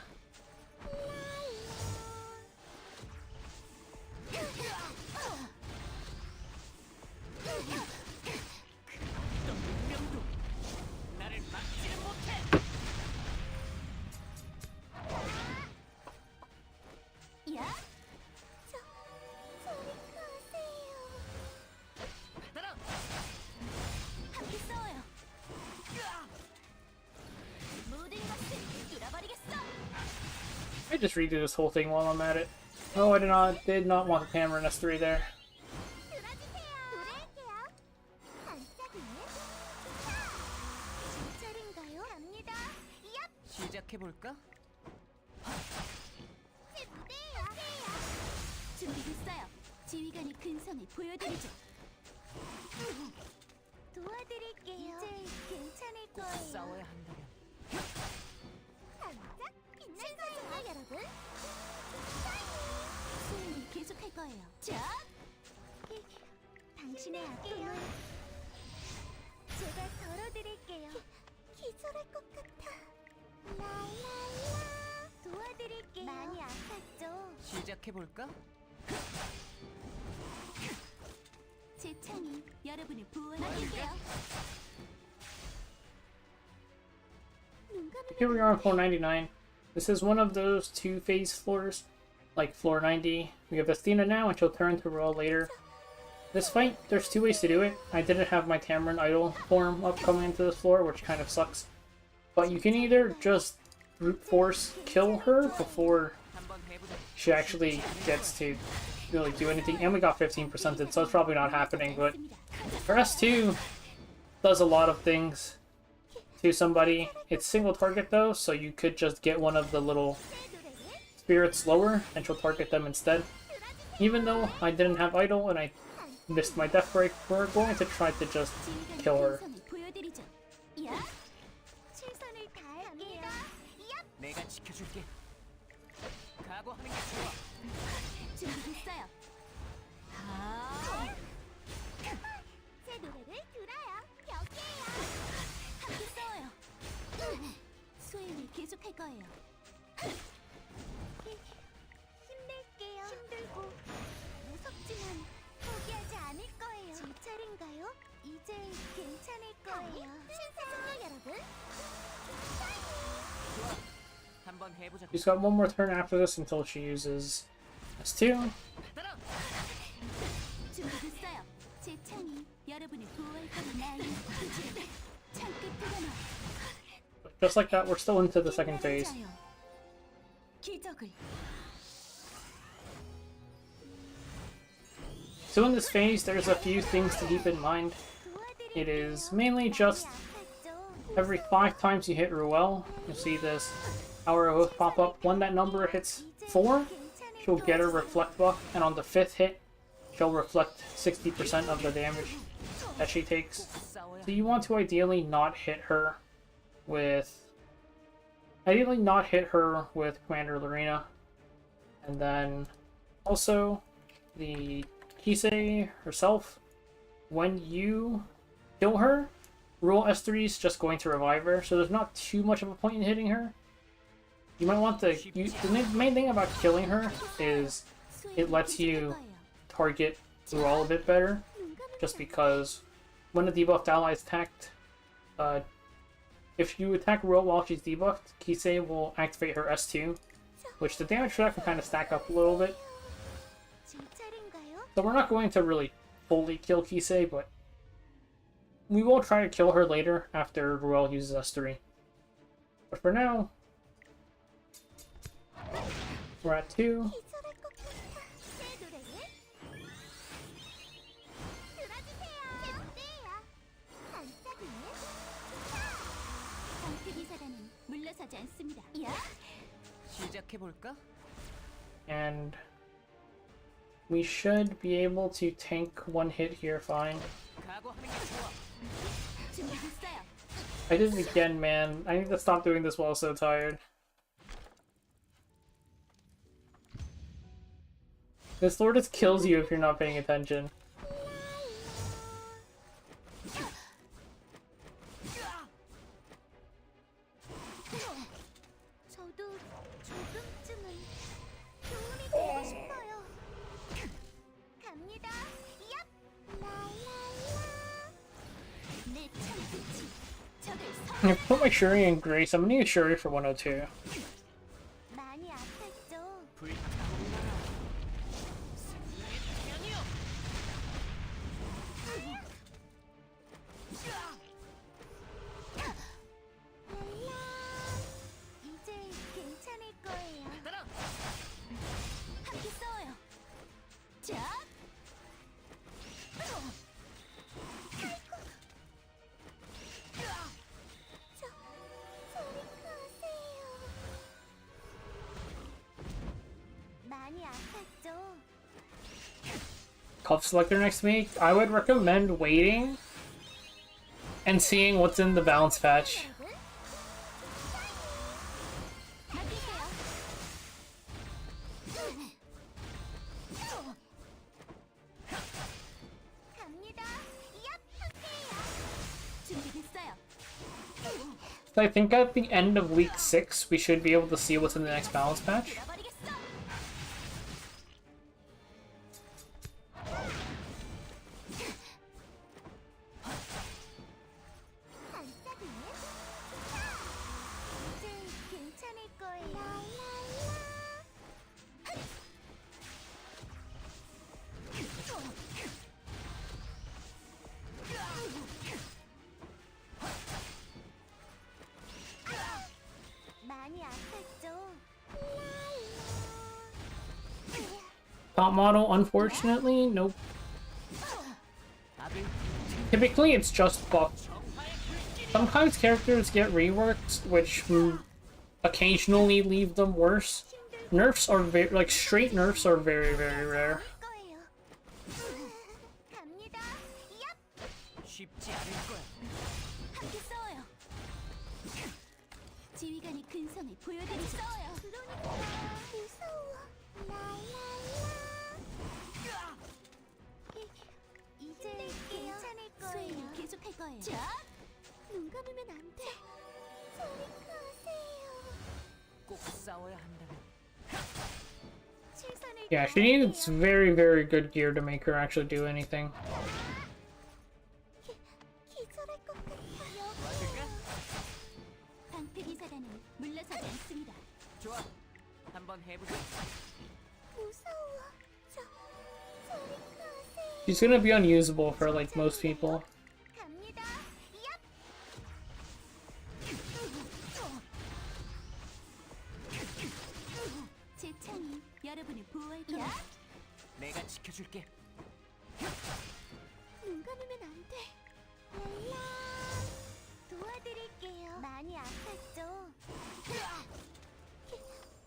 어떤 운명도 나를 막지는 못해. 야? 저리 가세요. 받아라. 함께 싸워요. 모든 것을 뚫어버리겠어. I just redo this whole thing while I'm at it. Oh, I did not want the Tamarind S3 there. 들어주세요. 노래할게요. 반짝이는 진짜인가요? 갑니다. 얍! 시작해 볼까? 제 무대예요. 준비됐어요. 지휘관의 근성을 보여드리죠. 도와드릴게요. 이제 괜찮을 꼭 거예요. 싸워야 한다면. 반짝 빛날 거예요, 여러분. 수행을 계속할 거예요. 자, 당신의 아픔을 제가 덜어드릴게요. 기절할 것 같아. 라라라. 도와드릴게요. 많이 아팠죠? 시작해 볼까? 제 창이 여러분을 보호해드릴게요. 눈 감으면 Here we are on floor 99. This is one of those two-phase floors, like floor 90. We have Athena now, and she'll turn to Royal later. This fight, there's 2 ways to do it. I didn't have my Tamarind Idol form up coming into this floor, which kind of sucks. But you can either just brute force kill her before 한번 해보자. she actually gets to really do anything. And we got 15%, so it's probably not happening, but her S2 does a lot of things to somebody. It's single target though, so you could just get one of the little spirits lower and she'll target them instead. even though I didn't have idol and I missed my death break, we're going to try to just kill her. 최선을 보여드리죠. 야, 최선을 다할게요. 야, 내가 지켜줄게. 각오하는 게 좋아. 준비됐어요. 제 노래를 들어요. 여기에요. 함께 싸워요. 수행을 계속할 거예요. 힘낼게요. 힘들고 무섭지만 포기하지 않을 거예요. 제 차례인가요? 이제 괜찮을 거예요. 신사숙녀 여러분. 좋아. 한번 해보자. She's got one more turn after this until she uses S2. 따라. 준비됐어요. 제 창이 여러분을 보호할 겁니다. 창 끝으로 Just like that, we're still into the second phase. 기적을. So in this phase, there's a few things to keep in mind. It is mainly just every 5 times you hit Ruel, you'll see this arrow pop up. When that number hits 4, she'll get a reflect buff, and on the 5th hit, she'll reflect 60% of the damage that she takes. 싸워야. So you want to ideally not hit her with Commander Lorena. And then also the Kisei herself, when you kill her, Rule S3 is just going to revive her, so there's not too much of a point in hitting her. You might want to the main thing about killing her is it lets you target Ruel a bit better, just because when a debuffed ally is attacked, if you attack Ruel while she's debuffed, Kisei will activate her S2, which the damage for that can kind of stack up a little bit. So we're not going to really fully kill Kisei, but we will try to kill her later after Ruel uses S3. But for now, we're at 2. 물러서지 않습니다. 시작해 볼까? And we should be able to tank one hit here fine. 각오하는 게 좋아. 준비됐어요. I did it again, man. I need to stop doing this while I'm so tired. This Lord just kills you if you're not paying attention. 저도 조금쯤은 도움이 되고 싶어요. 갑니다. 얍! 라라라. 내 창끝이 적을 I'm gonna put my Shuri in Grace. I'm gonna use Shuri for 102. 많이 아팠죠. 불타올라라. 승리의 태양이여. 이제 괜찮을 거예요. 따라. 함께 싸워요. 자. 저리 가세요. 많이 아팠죠. Cup selector next week. I would recommend waiting and seeing what's in the balance patch. 맡기세요. 갑니다. 얍! 함께해요. 준비됐어요. So I think at the end of week 6, we should be able to see what's in the next balance patch. 버리겠어. 반짝이네. 이제 괜찮을 거예요. 많이 아팠죠. Top model, unfortunately, nope. 아들 Typically, it's just buffed. 정화의 불길. Sometimes characters get reworked, which occasionally leave them worse. Nerfs are like straight nerfs are very, very rare. 죽지 않을 거야. 함께 싸워요. 지휘관이 근성을 보여드리죠. 싸워요. 그러니까 무서워. 라라라. 이제 괜찮을 거예요. 수행을 계속할 거예요. 자, 눈 감으면 안 돼. 저리 가세요. 꼭 싸워야 한다면 최선을 Yeah, she needs very, very good gear to make her actually do anything. 기절할 것 같아. 맞을까? 방패 기사단은 물러서지 않습니다. 좋아. 한번 해보자. 무서워. 저리 가세요. She's gonna be unusable for like most people. 갑니다. 제 창이 여러분을 보호할 거야. 내가 지켜줄게. 눈 감으면 안 돼. 랄라. 도와드릴게요. 많이 아팠죠?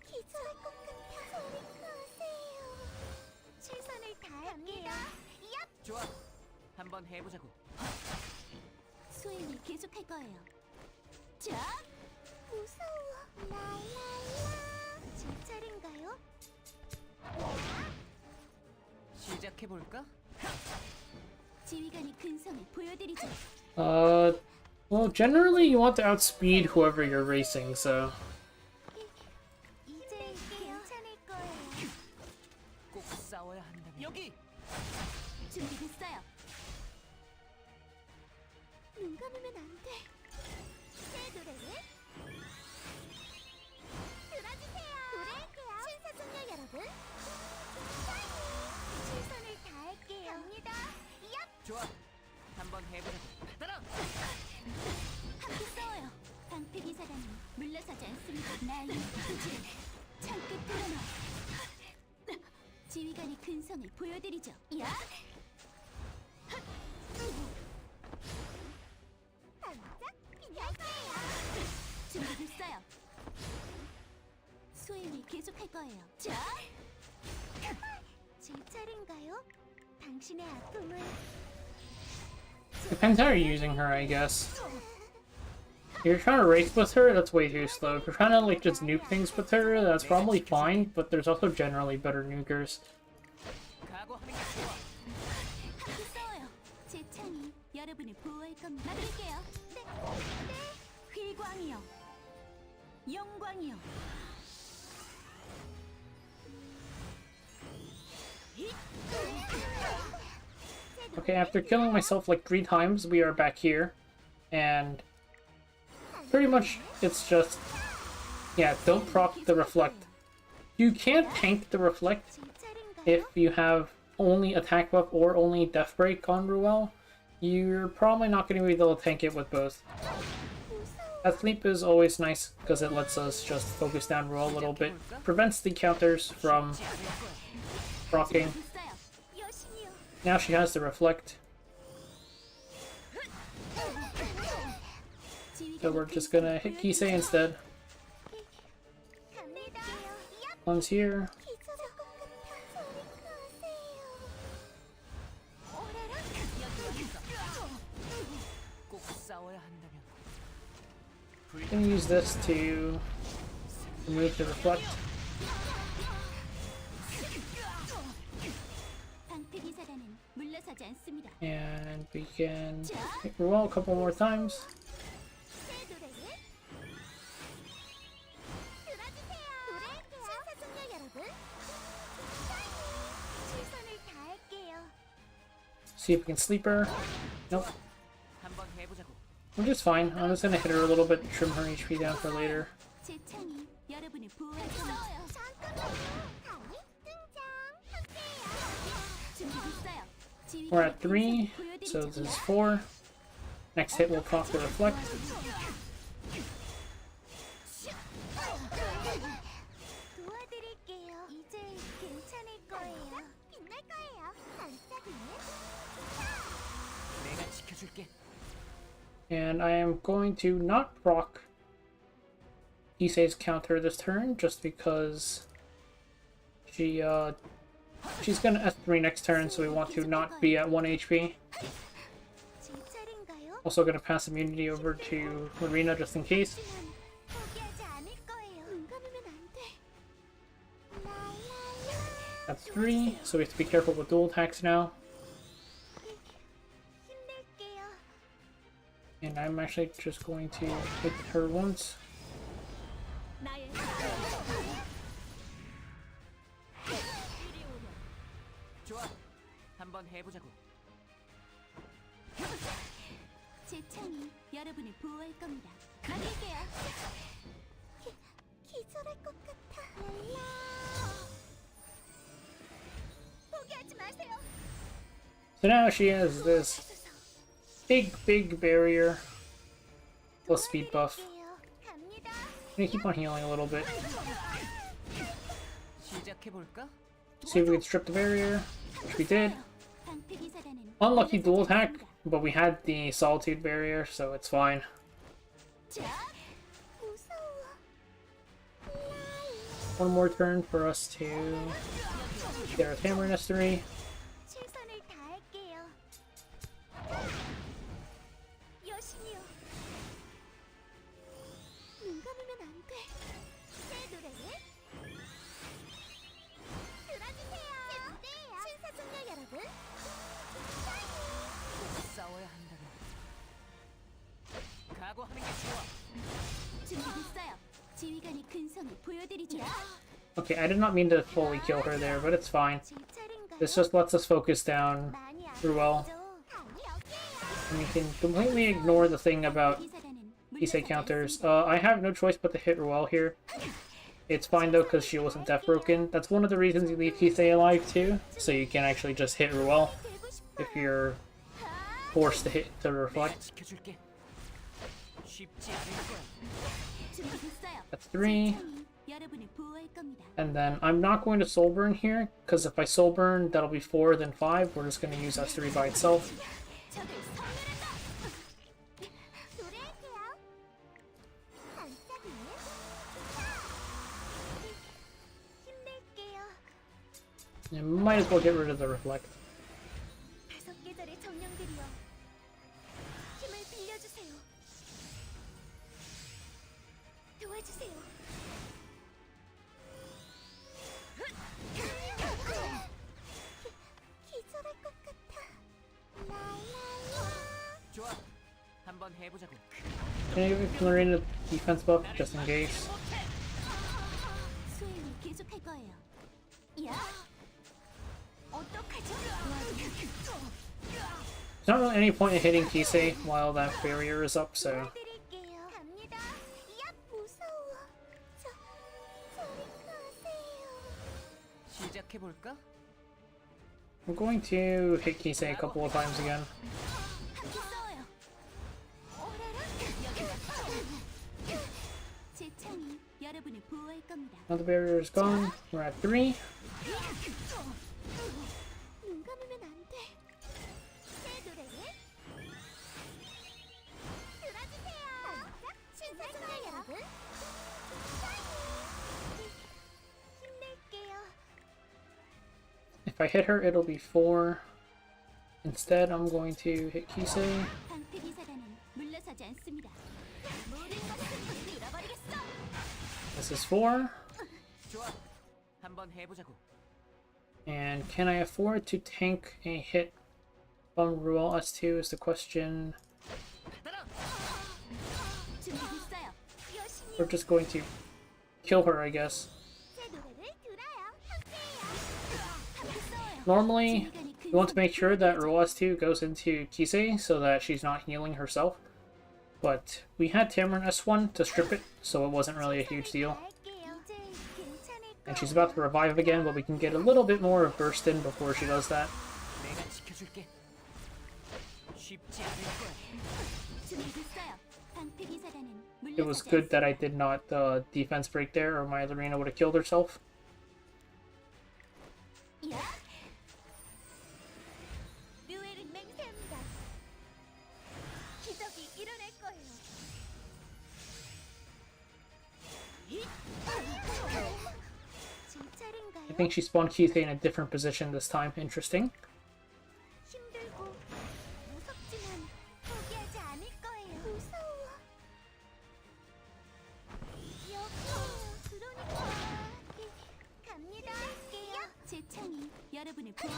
기절할 것 같아. 저리 가세요. 최선을 다할게요. 좋아. 한번 해보자고. 수행을 계속할 거예요. 자, 무서워. 랄랄라. 제 차례인가요? 시작해 볼까? 지휘관이 근성을 보여드리죠. Well, generally you want to outspeed whoever you're racing, so 이제 괜찮을 거예요. 꼭 싸워야 한다면 여기. 준비됐어요. 눈 감으면 안 돼. 새 노래를 들어주세요. 노래할게요. 신사숙녀 여러분. 최선을 다할게요. 갑니다. 얍! 좋아. 한번 해보자고. 따라. 함께 싸워요. 방패 기사단은 물러서지 않습니다. 나의 부지를 창끝 드러나. 지휘관이 근성을 보여드리죠. 야! 반짝 빛나세요. 준비됐어요. 수행을 계속할 거예요. 자, 제 차례인가요? 당신의 아픔을 depends how you're using her, I guess. If you're trying to race with her, that's way too slow. If you're trying to like just nuke things with her, that's probably fine, but there's also generally better nukers. 각오하는 게 좋아. 함께 싸워요. 제 창이 여러분을 보호할 겁니다. 막을게요. 네, 네. 휘광이요. 영광이요. Okay, after killing myself like 3 times, we are back here. And pretty much it's just, yeah, don't proc the reflect. You can't tank the reflect 제 차례인가요? if you have only attack buff or only death break on Ruel. You're probably not going to be able to tank it with both. That sleep is always nice because it lets us just focus down Ruel a little bit. Prevents the counters from 죽지 않을 거야. proccing. 됐어요. 여신이요. Now she has the reflect, so we're just gonna hit Kisei instead. 갑니다. 얍! One's here. 기절할 것 같아. 저리 가세요. 오라라. 꼭 싸워야 한다면 Gonna use this to remove the reflect. 방패 기사단은 물러서지 않습니다. And we can hit Ruel a couple more times. 새 노래를 들어주세요. 노래할게요. 신사숙녀 여러분. 최선을 다할게요. See if we can sleep her. Nope. 한번 해보자고. Which is fine. I'm just gonna hit her a little bit, trim her HP down for later. 제 창이 여러분을 보호할 겁니다. 잠깐만요. 다리 등장. 함께해요. 준비됐어요. We're at 3, so this is 4. Next hit will proc the reflect. 도와드릴게요. 이제 괜찮을 거예요. 빛날 거예요. 반짝이는. 내가 지켜줄게. And I am going to not proc Kisei's counter this turn, just because she's gonna S3 next turn, so we want to not be at 1 HP. 제 차례인가요? Also gonna pass immunity over to Marina just in case. 하지만 포기하지 않을 거예요. 눈 감으면 안 돼. 랄랄라. That's 3, so we have to be careful with dual attacks now. 힘낼게요. And I'm actually just going to hit her once. 나의 좋아. 한번 해보자고. 제 창이 여러분을 보호할 겁니다. 가릴게요. 기절할 것 같아. 랄라. 포기하지 마세요. So now she has this big barrier plus speed buff. 도와드릴게요. 갑니다. I'm gonna keep on healing a little bit. 시작해 볼까? See if we can strip the barrier, which we did. 방패 기사단은 Unlucky dual 물러서지 attack, 않습니다. but we had the solitude barrier, so it's fine. 자, 무서워. One more turn for us to get our Tamarin S3. 최선을 다할게요. 여신이요. 눈 감으면 안 돼. 새 노래를 들어주세요. 신사숙녀 여러분. 싸워야 한다면 각오하는 게 좋아. 준비됐어요. 지휘관이 근성을 보여드리죠. Okay, I did not mean to fully kill her there, but it's fine. 제 차례인가요? This just lets us focus down, 많이 Ruel. 아프죠? 여기에요. and we can completely ignore the thing about 기사단은 Kisei 물러서지 counters. 않습니다. I have no choice but to hit Ruel here. It's fine though, because she wasn't death broken. That's one of the reasons you leave Kisei alive too, so you can actually just hit Ruel 되고 싶어요. if you're forced to hit to 내가 reflect. 지켜줄게. 쉽지 않을 거야. 준비됐어요. That's 3. 창이 여러분을 보호할 겁니다. And then I'm not going to soul burn here, because if I soul burn, that'll be 4, then 5. We're just going to use S3 by itself. 적을 섬멸한다. 노래할게요. 반짝이네. 힘낼게요. You might as well get rid of the reflect. 5계절의 정령들이여. 힘을 빌려주세요. 도와주세요. 기절할 것 같아. 랄랄라. 좋아. 한번 해보자고. Can you give Marina defense buff, just in case? 수행을 계속할 거예요. 야. 어떡하지? There's not really any point in hitting Kisei while that barrier is up, so 도와드릴게요. 갑니다. 야, 무서워. 저리 가세요. 시작해 볼까? I'm going to hit Kisei a couple of times again. 함께 싸워요. 오라라. 제 창이 여러분을 보호할 겁니다. Now the barrier is gone. We're at 3. 눈 감으면 안 돼. 새 노래를 들어주세요. 신사숙녀 여러분. 힘낼게요. If I hit her, it'll be 4. Instead, I'm going to hit Kisei. 방패 기사단은 물러서지 않습니다. 모든 것을 잃어버리겠어. This is 4. 좋아. 한번 해보자고. And can I afford to tank a hit from Ruel S2 is the question. 받아라. 준비됐어요. 여신이 We're just going to kill her, I guess. 새 노래를 들어요. 함께해요. 함께 싸워요. Normally, you want to make sure that Ruel S2 goes into Kisei so that she's not healing herself. But we had Tamarin S1 to strip it, so it wasn't really a huge deal. 이제 괜찮을 And 거예요. she's about to revive again, but we can get a little bit more of burst in before she does that. 내가 지켜줄게. 쉽지 않을 거야. 준비됐어요. 방패 기사단은 It was 물러서지 good that I did not defense break there, or my Lorena would have killed herself. 야! 류엘은 맹세합니다. 기적이 일어날 거예요. 제 차례인가요? I think she spawned Kisei in a different position this time. Interesting. 힘들고 무섭지만 포기하지 않을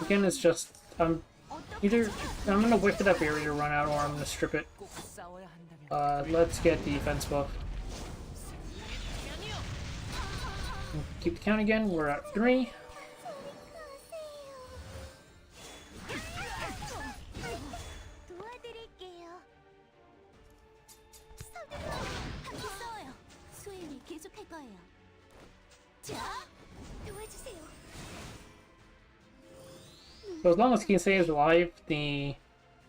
Again, it's just either I'm gonna wait for that barrier to run out or I'm gonna strip it. 꼭 싸워야 한다면 Let's get defense buff. Keep the count again. We're at 3. 도와드릴게요. 함께 싸워요. 수행이 계속할 거예요. 자, 도와주세요. So as long as Kisei is alive, the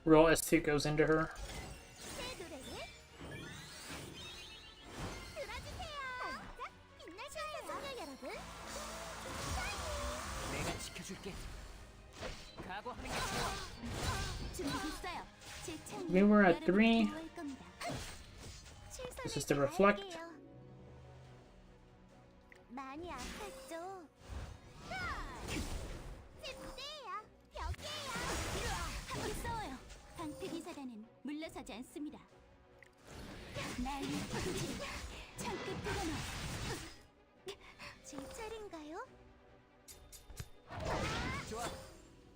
roll S2 goes into her. 새 노래를 들어주세요. 반짝 빛나셔요, 여러분. 내가 지켜줄게. 각오하는 게 좋아. 준비됐어요. 제 창이 We were at 여러분을 3. 보호할 겁니다. This is to 최선을 reflect. 다할게요. 많이 아팠죠? 찜대야, 벽이에요. 함께 싸워요. 방패 기사단은 물러서지 않습니다. 날 위협하지. 창끝 뚫어놔. 제 차례인가요? 좋아.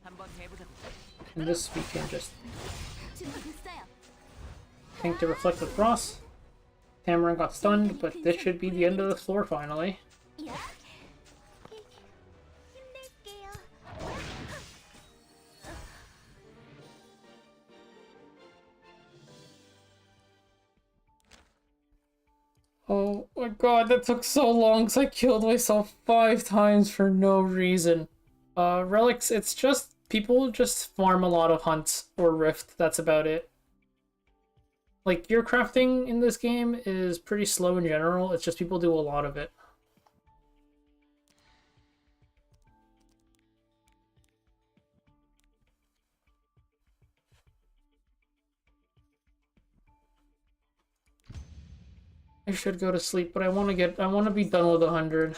한번 해보자고. And this we can just 준비됐어요. tank to reflect the frost. Tamarin got stunned, but this should be the end of the floor finally. 야, 힘낼게요. Oh my god, that took so long because I killed myself 5 times for no reason. Relics, it's just people just farm a lot of hunts or rift, that's about it. Like, gear crafting in this game is pretty slow in general, it's just people do a lot of it. I should go to sleep, but I want to be done with 100.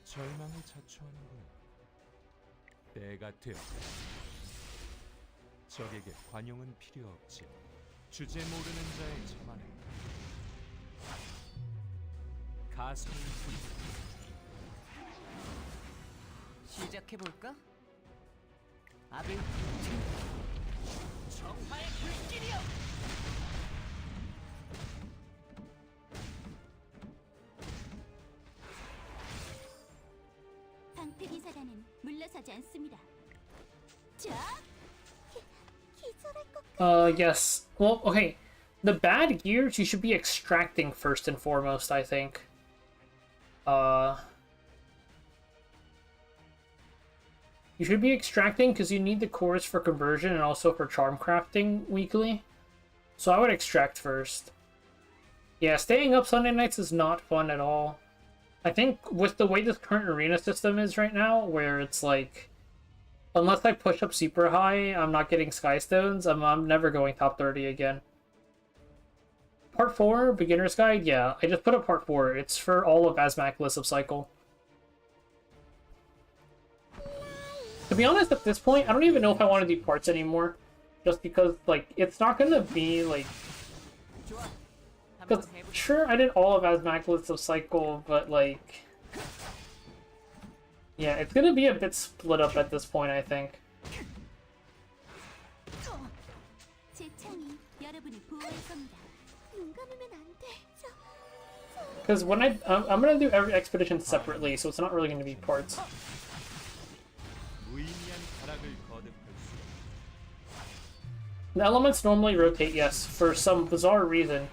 절망을 자초하는군. 때가 되었다. 적에게 관용은 필요 없지. 주제 모르는 자의 자만은 가슴을 부리다. 시작해 볼까? 아벨 정화의 불길이여. 방패 기사단은 물러서지 않습니다. 자, 기절할 것 Yes. Well, okay. The bad gears you should be extracting first and foremost, I think. You should be extracting because you need the cores for conversion and also for charm crafting weekly. So I would extract first. Yeah, staying up Sunday nights is not fun at all. I think with the way this current arena system is right now, where it's like, unless I push up super high, I'm not getting Skystones, I'm never going top 30 again. Part 4, Beginner's Guide, yeah, I just put up Part 4. It's for all of Asmaclus of Cycle. To be honest, at this point, I don't even know if I want to do parts anymore. Just because, like, it's not gonna be, like... 좋아. 한번 Because, 해보자. sure, I did all of Asmaclus of Cycle, but, like... Yeah, it's gonna be a bit split up at this point, I think. 제 창이 여러분을 보호할 겁니다. 눈 감으면 안 돼. Because when I'm gonna do every expedition separately, so it's not really gonna be parts. 무의미한 타락을 거듭할 수. The elements normally rotate, yes, for some bizarre reason.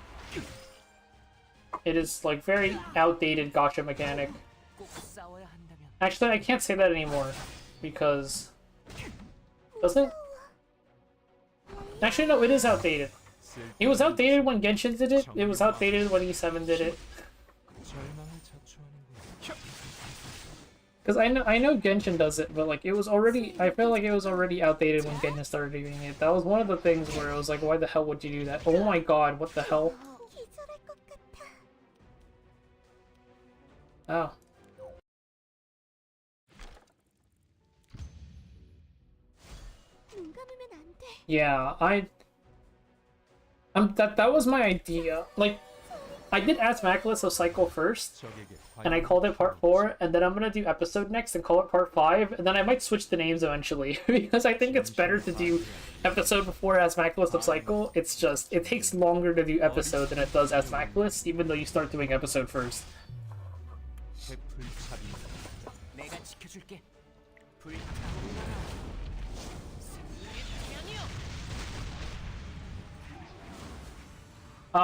It is, like, very outdated gacha mechanic. 꼭 싸워야 한다면 Actually, I can't say that anymore, because... Doesn't... Actually, no, it is outdated. It was outdated when Genshin did it, it was outdated when E7 did it. 절망을 자초하는군. Because I know Genshin does it, but, like, it was already... I feel like it was already outdated when Genshin started doing it. That was one of the things where it was like, why the hell would you do that? Oh my god, what the hell? 기절할 것 같아. Oh. 눈 감으면 안 돼. Yeah, that was my idea. Like, I did Asmaclus of Cycle first, 적에게 and I called it part 4, and then I'm gonna do episode next and call it part 5, and then I might switch the names eventually, because I think it's better to do episode before Asmaclus of Cycle. It's just, it takes longer to do episode than it does Asmaclus, even though you start doing episode first. 해풀탑이다. 내가 지켜줄게. 불타오르라.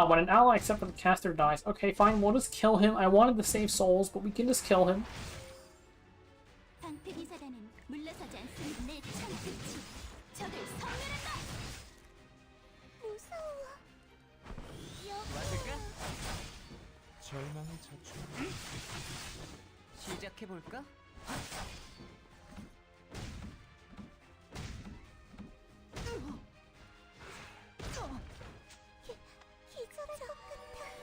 When an ally except for the caster dies. Okay, fine, we'll just kill him. I wanted to save souls, but we can just kill him. 방패 기사단은 물러서지 않습니다. 내 창끝이 적을 섬멸한다. 무서워. 맞을까? 절망의 자충. 시작해 볼까? 기절할 것 같아.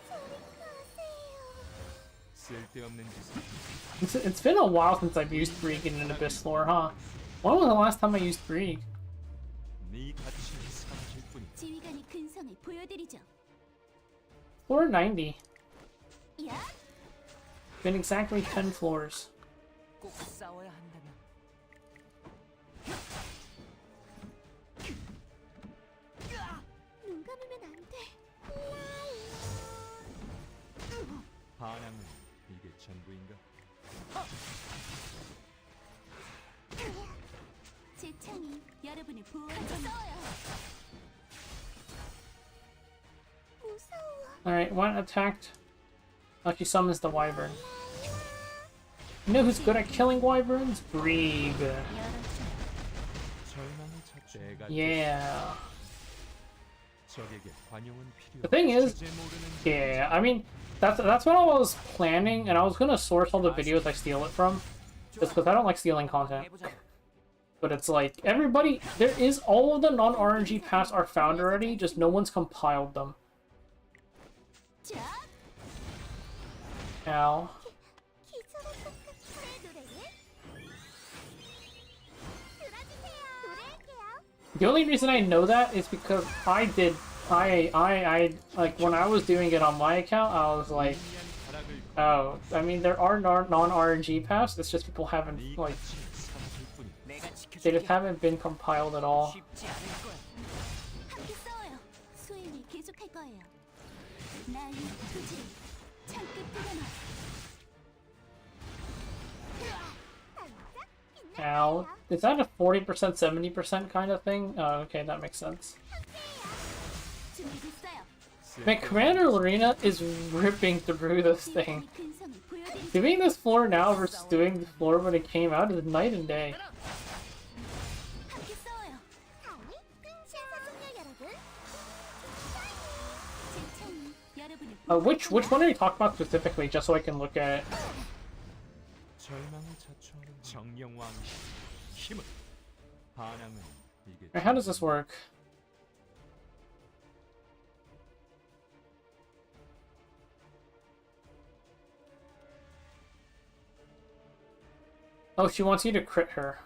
저리 가세요. 쓸데없는 짓을. It's been a while since I've used Brig in an Abyss lore, huh? When was the last time I used Brig? 네 가치는 사라질 뿐이다. 지휘관의 근성을 보여드리죠. Floor 90. 야, Been exactly 10 floors. 꼭 싸워야 한다면 눈 감으면 안 돼. 반항은 이게 전부인가? 제 창이 여러분을 보호하잖아요. 무서워. Alright, one attacked. Oh, she summons the wyvern. You know who's good at killing wyverns? Brig. 절망의 자충. 내가 Yeah. 적에게 관용은 필요. The thing is, 주제 모르는 yeah, I mean, that's what I was planning, and I was gonna source all the videos I steal it from, just because I don't like stealing content. 해보자. But it's like, everybody, there is, all of the non-RNG paths are found already, just no one's compiled them. 자, Ow. 기절할 것 같아. 제 노래를 들어주세요. 노래할게요. The only reason I know that is because I did, like, when I was doing it on my account, I was like, 미미한 가락을 oh, I mean, there are non-RNG paths, it's just people haven't, 네 like, 가치는 사라질 뿐이다. 내가 they just 지켜줄게. haven't been compiled at all. 쉽지 않을 거야. 함께 싸워요. 수행을 계속할 거예요. 나의 투지를 창끝으로 놔. Ow. Is that a 40%, 70% kind of thing? Oh, okay, that makes sense. 준비됐어요. Man, Commander Lorena is ripping through this thing. 지휘관의 근성을 보여드리죠. Doing this floor now versus doing the floor when it came out is night and day. 함께 싸워요. 신사숙녀 여러분. 제 창이 여러분을 Which one are you talking about specifically, just so I can look at it? 절망의 자충은 정령왕 힘은 반항은 이게 Alright, how does this work? Oh, she wants you to crit her.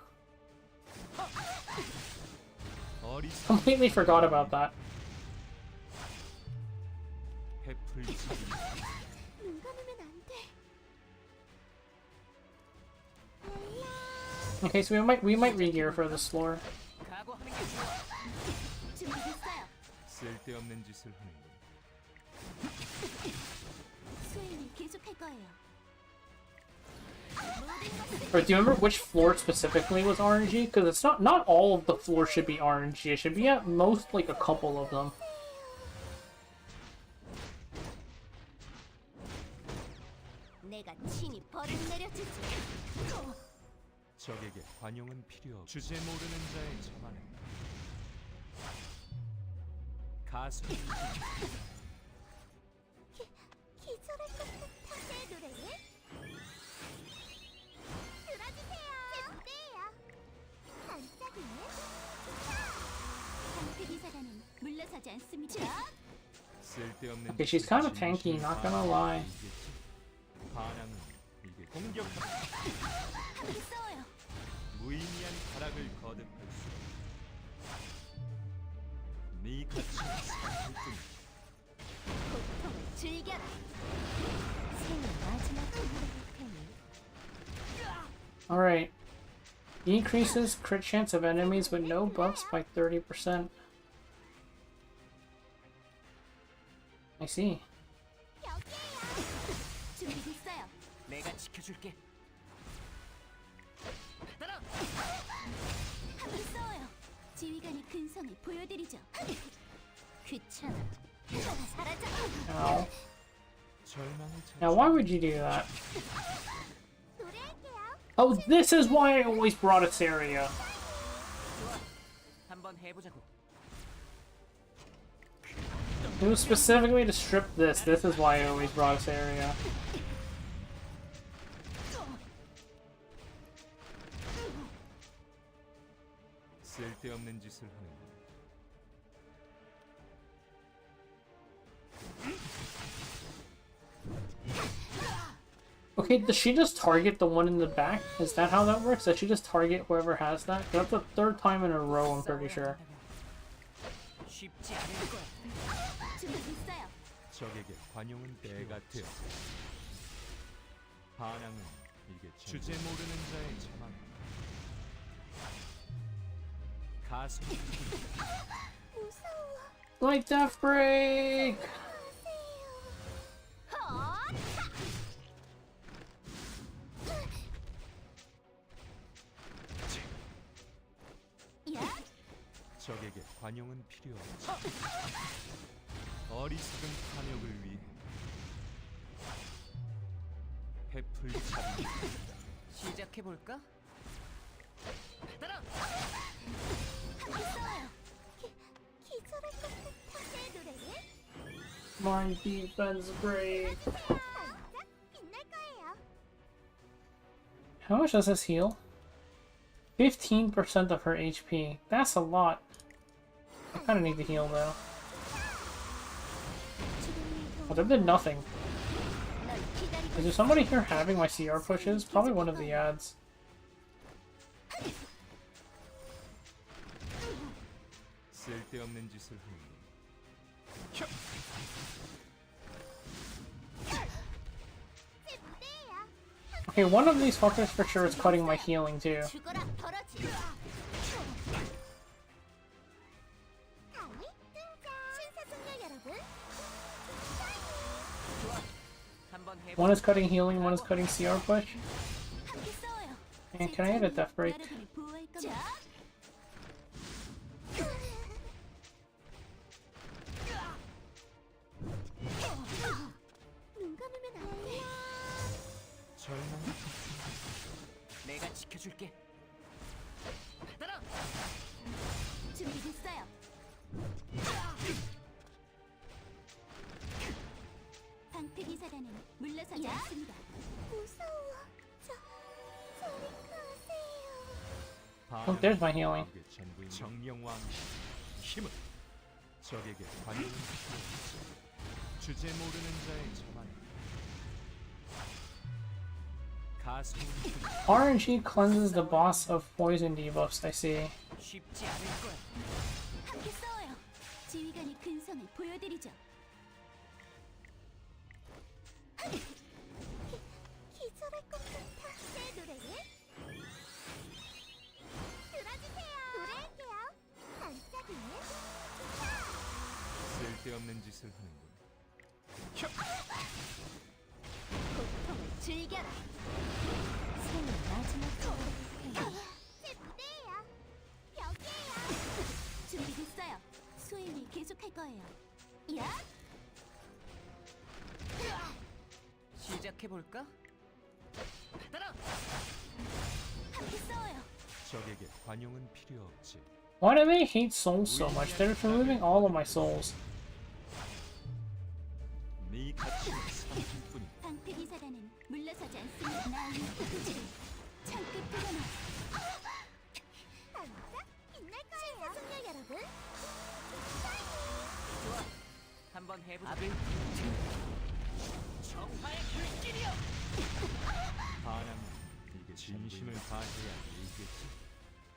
어리석은 Completely forgot about that. 해풀탑이 눈 감으면 안 돼. Okay, so we might re-gear for this floor. 각오하는 게 좋아. 준비됐어요. 쓸데없는 짓을 하는군. 수행을 계속할 거예요. Or do you remember which floor specifically was RNG? Because it's not all of the floors should be RNG. It should be at most like a couple of them. 내가 친히 벌을 내려주지. 적에게 관용은 필요 없. 주제 모르는 자의 자만은 가슴 기절할 것 같아. 제 노래를 들어주세요. 제 무대예요. 반짝이네. 방패 기사단은 물러서지 않습니다. 쓸데없는 Okay, she's kind of tanky, not gonna lie. 반항은 이게 공격하다 함께 싸워요. 무의미한 가락을 거듭할 수. 네 가치는 사라질 뿐이다. 고통을 즐겨라. 생의 마지막 선물일 테니. Alright. Decreases crit chance of enemies with no buffs by 30%. I see. 준비됐어요. 내가 지켜줄게. 함께 싸워요. 지휘관의 근성을 보여드리죠. 귀찮아. 사라져. Ow. 절망을 Now, why would you do that? 노래할게요. Oh, this is why I always brought Asaria. 한번 해보자고. It was specifically to strip this. This is why I always brought Asaria. 쓸데없는 짓을 하는 Okay, does she just target the one in the back? Is that how that works? Does she just target whoever has that? That's the third time in a row, I'm pretty sure. 쉽지 않을 거야. 준비됐어요. 적에게 관용은 때가 되어 반항은 이게 주제 모르는 자의 자만 가슴 무서워. Like Death Break! 야, 적에게 관용은 필요 없지 어리석은 탐욕을 위해 베풀기 시작해 볼까? 함께 싸워요. 기절할 것 같아. 제 노래를 My defense break. 반짝 빛날 거예요. How much does this heal? 15% of her HP. That's a lot. I kinda need to heal though. Oh, that did nothing. 널 기다리고 Is there somebody here having my CR pushes? Probably one of the ads. 쓸데없는 짓을 하는 제 무대예요. Okay, one of these fuckers for sure is cutting my healing too. 죽어라 벌어지. 다음이 등장. 신사숙녀 여러분. 한번 해보. One is cutting healing, one is cutting CR push. 함께 싸워요. And can I hit a death break? 여러분을 보호할 겁니다. 눈 감으면 안 돼요. 절망 내가 지켜줄게. 준비됐어요. 방패 기사단은 물러서지 않습니다. 무서워. 저리 가세요. Oh, there's my healing. 이게 전부인 정령왕 힘은 적에게 관용은 필요 없지 주제 모르는 자의 자만 가슴 RNG cleanses the boss of poison debuffs, I see. 쉽지 않을 거야. 함께 싸워요. 지휘관의 근성을 보여드리죠. 기절할 것 같아. 제 노래를 들어주세요. 노래할게요. 반짝이는 쓸데없는 짓을 하는군 고통을 즐겨라. 생의 마지막 선물일 제 무대예요. 벽이에요. 준비됐어요. 수행을 계속할 거예요. 야! 시작해 볼까? 함께 싸워요. 적에게 관용은 필요 없지 Why do they hate souls so much? They're removing all of my souls. 네 가치는 삼킬뿐이 방패 기사단은 물러서지 않습니다. 나의 포트지를 창끝 뚫어놔. 반짝 빛날 거예요. 신사숙녀 여러분. 한번 해보자. 아들. 정화의 불길이여. 반항은 이게 진심을 다해야 이겠지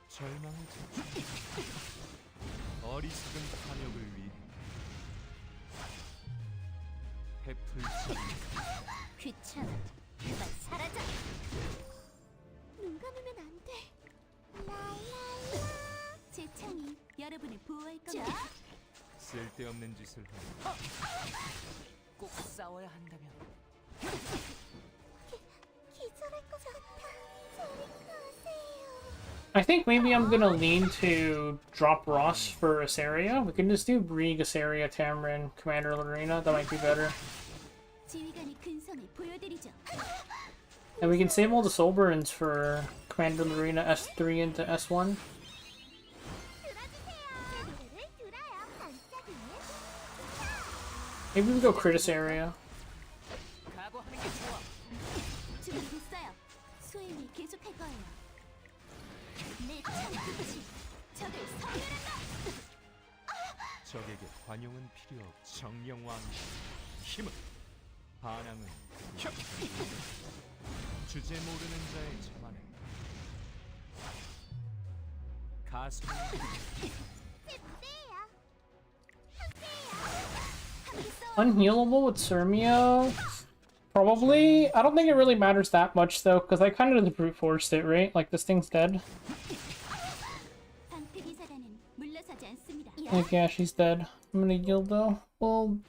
절망을 자초해 어리석은 탐욕을 위해 베풀지. 귀찮아. 그만 사라져. 눈 감으면 안 돼. 라라라. 제 창이 여러분을 보호할 겁니다. 쓸데없는 짓을 하면 꼭 싸워야 한다면 기절할 것 같아. 저리 가세요. I think maybe I'm gonna lean to drop Ross for Asaria. We can just do Brieg, Asaria, Tamarin, Commander Lorena. That might be better. 지휘관의 근성을 보여드리죠. And we can save all the Soulburns for Commander Lorena S3 into S1. Maybe we go Critis area. 각오하는 게 좋아. 준비됐어요. 수행을 계속할 거예요. 내 창끝이 적을 섬멸한다. 적에게 관용은 필요 없. 정령왕 힘은 반항은 주제 모르는 자의 자만은 가슴 Unhealable with Surmio? Probably. I don't think it really matters that much though, because I kind of brute forced it, right? Like this thing's dead. 방패기사단은 물러서지 않습니다. Like yeah, she's dead. I'm gonna yield though. Well,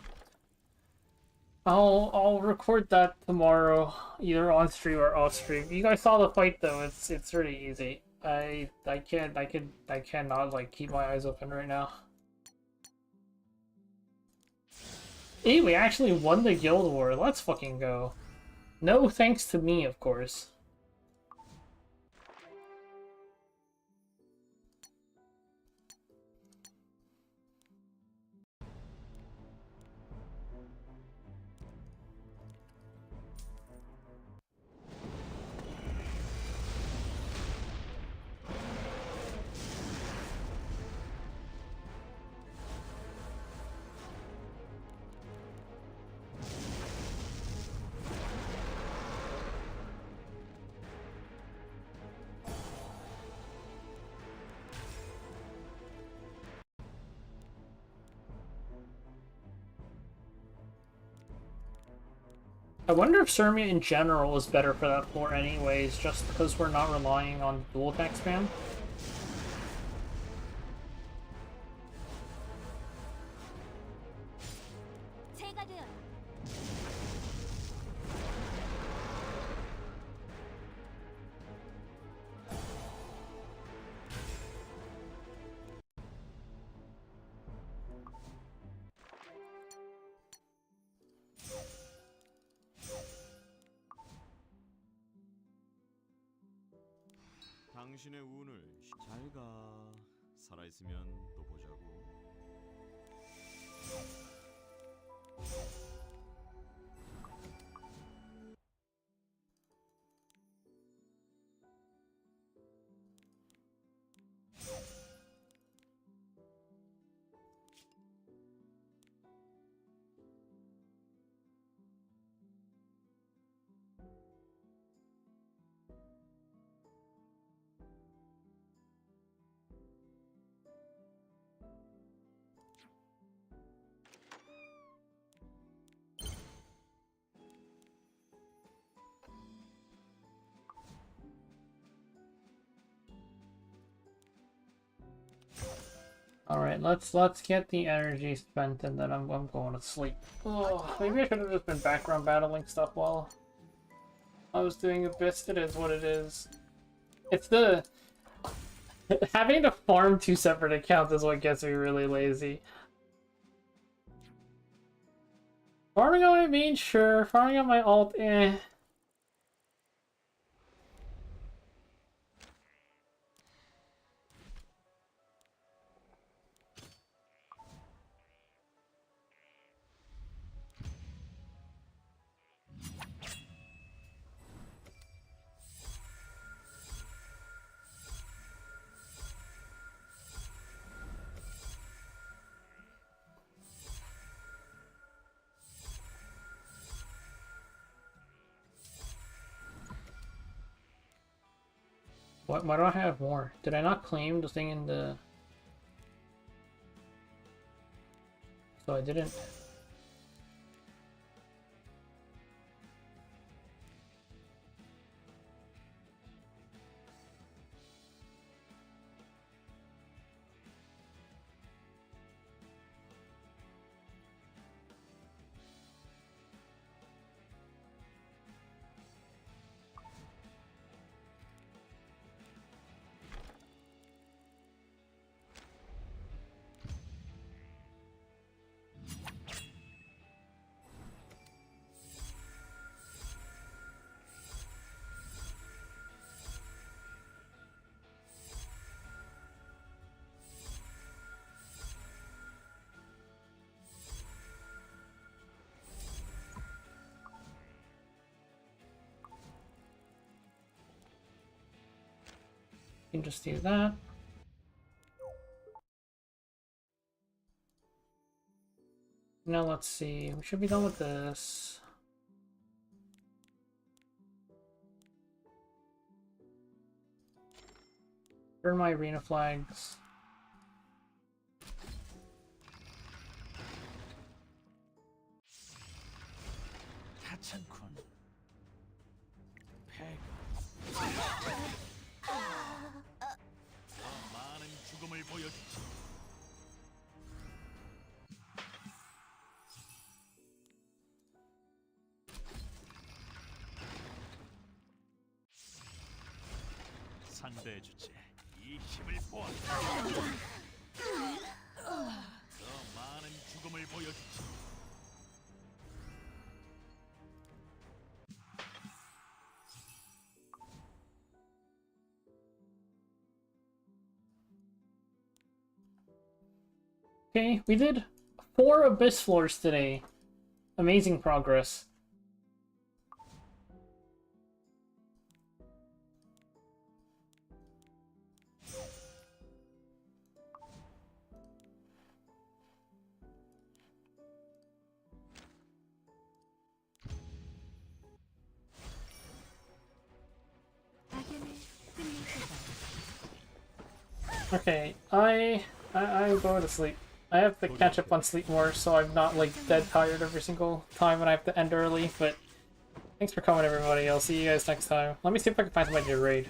I'll record that tomorrow, either on stream or off stream. You guys saw the fight though. It's really easy. I cannot like keep my eyes open right now. Hey, we actually won the Guild War. Let's fucking go. No thanks to me, of course. I wonder if Surmia in general is better for that floor anyways, just because we're not relying on dual attack spam. 제가 되어요. 당신의 운을 잘 가. 살아있으면 또 보자고. Alright, let's get the energy spent and then I'm going to sleep. Oh, maybe I should have just been background battling stuff while I was doing Abyss. It is what it is. It's the... having to farm two separate accounts is what gets me really lazy. Farming on my main, sure. Farming on my alt, eh. Why do I have more? Did I not claim the thing in the... So I didn't... can just do that. Now let's see. We should be done with this. Burn my arena flags. 하찮군. 배가 더 많은 죽음을 보여주지. 상대해주지. 이 힘을 보아. 더 많은 죽음을 보여주지. Okay, we did 4 Abyss floors today. Amazing progress. 악연을 끝내주세요. Okay, I go to sleep. I have to catch up on sleep more, so I'm not like dead tired every single time when I have to end early. But thanks for coming, everybody. I'll see you guys next time. Let me see if I can find somebody to raid.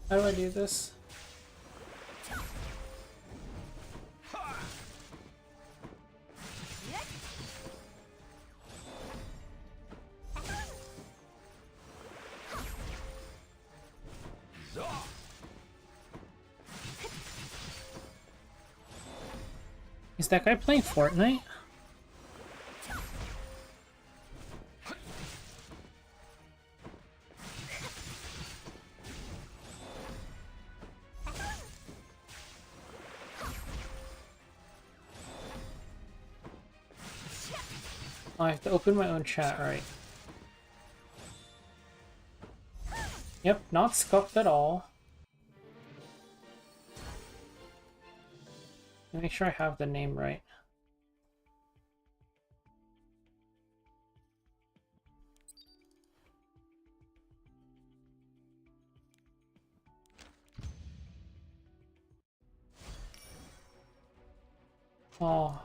How do I do this? Is that guy playing Fortnite? I have to open my own chat, right? Yep, not scuffed at all. Make sure I have the name right. Oh.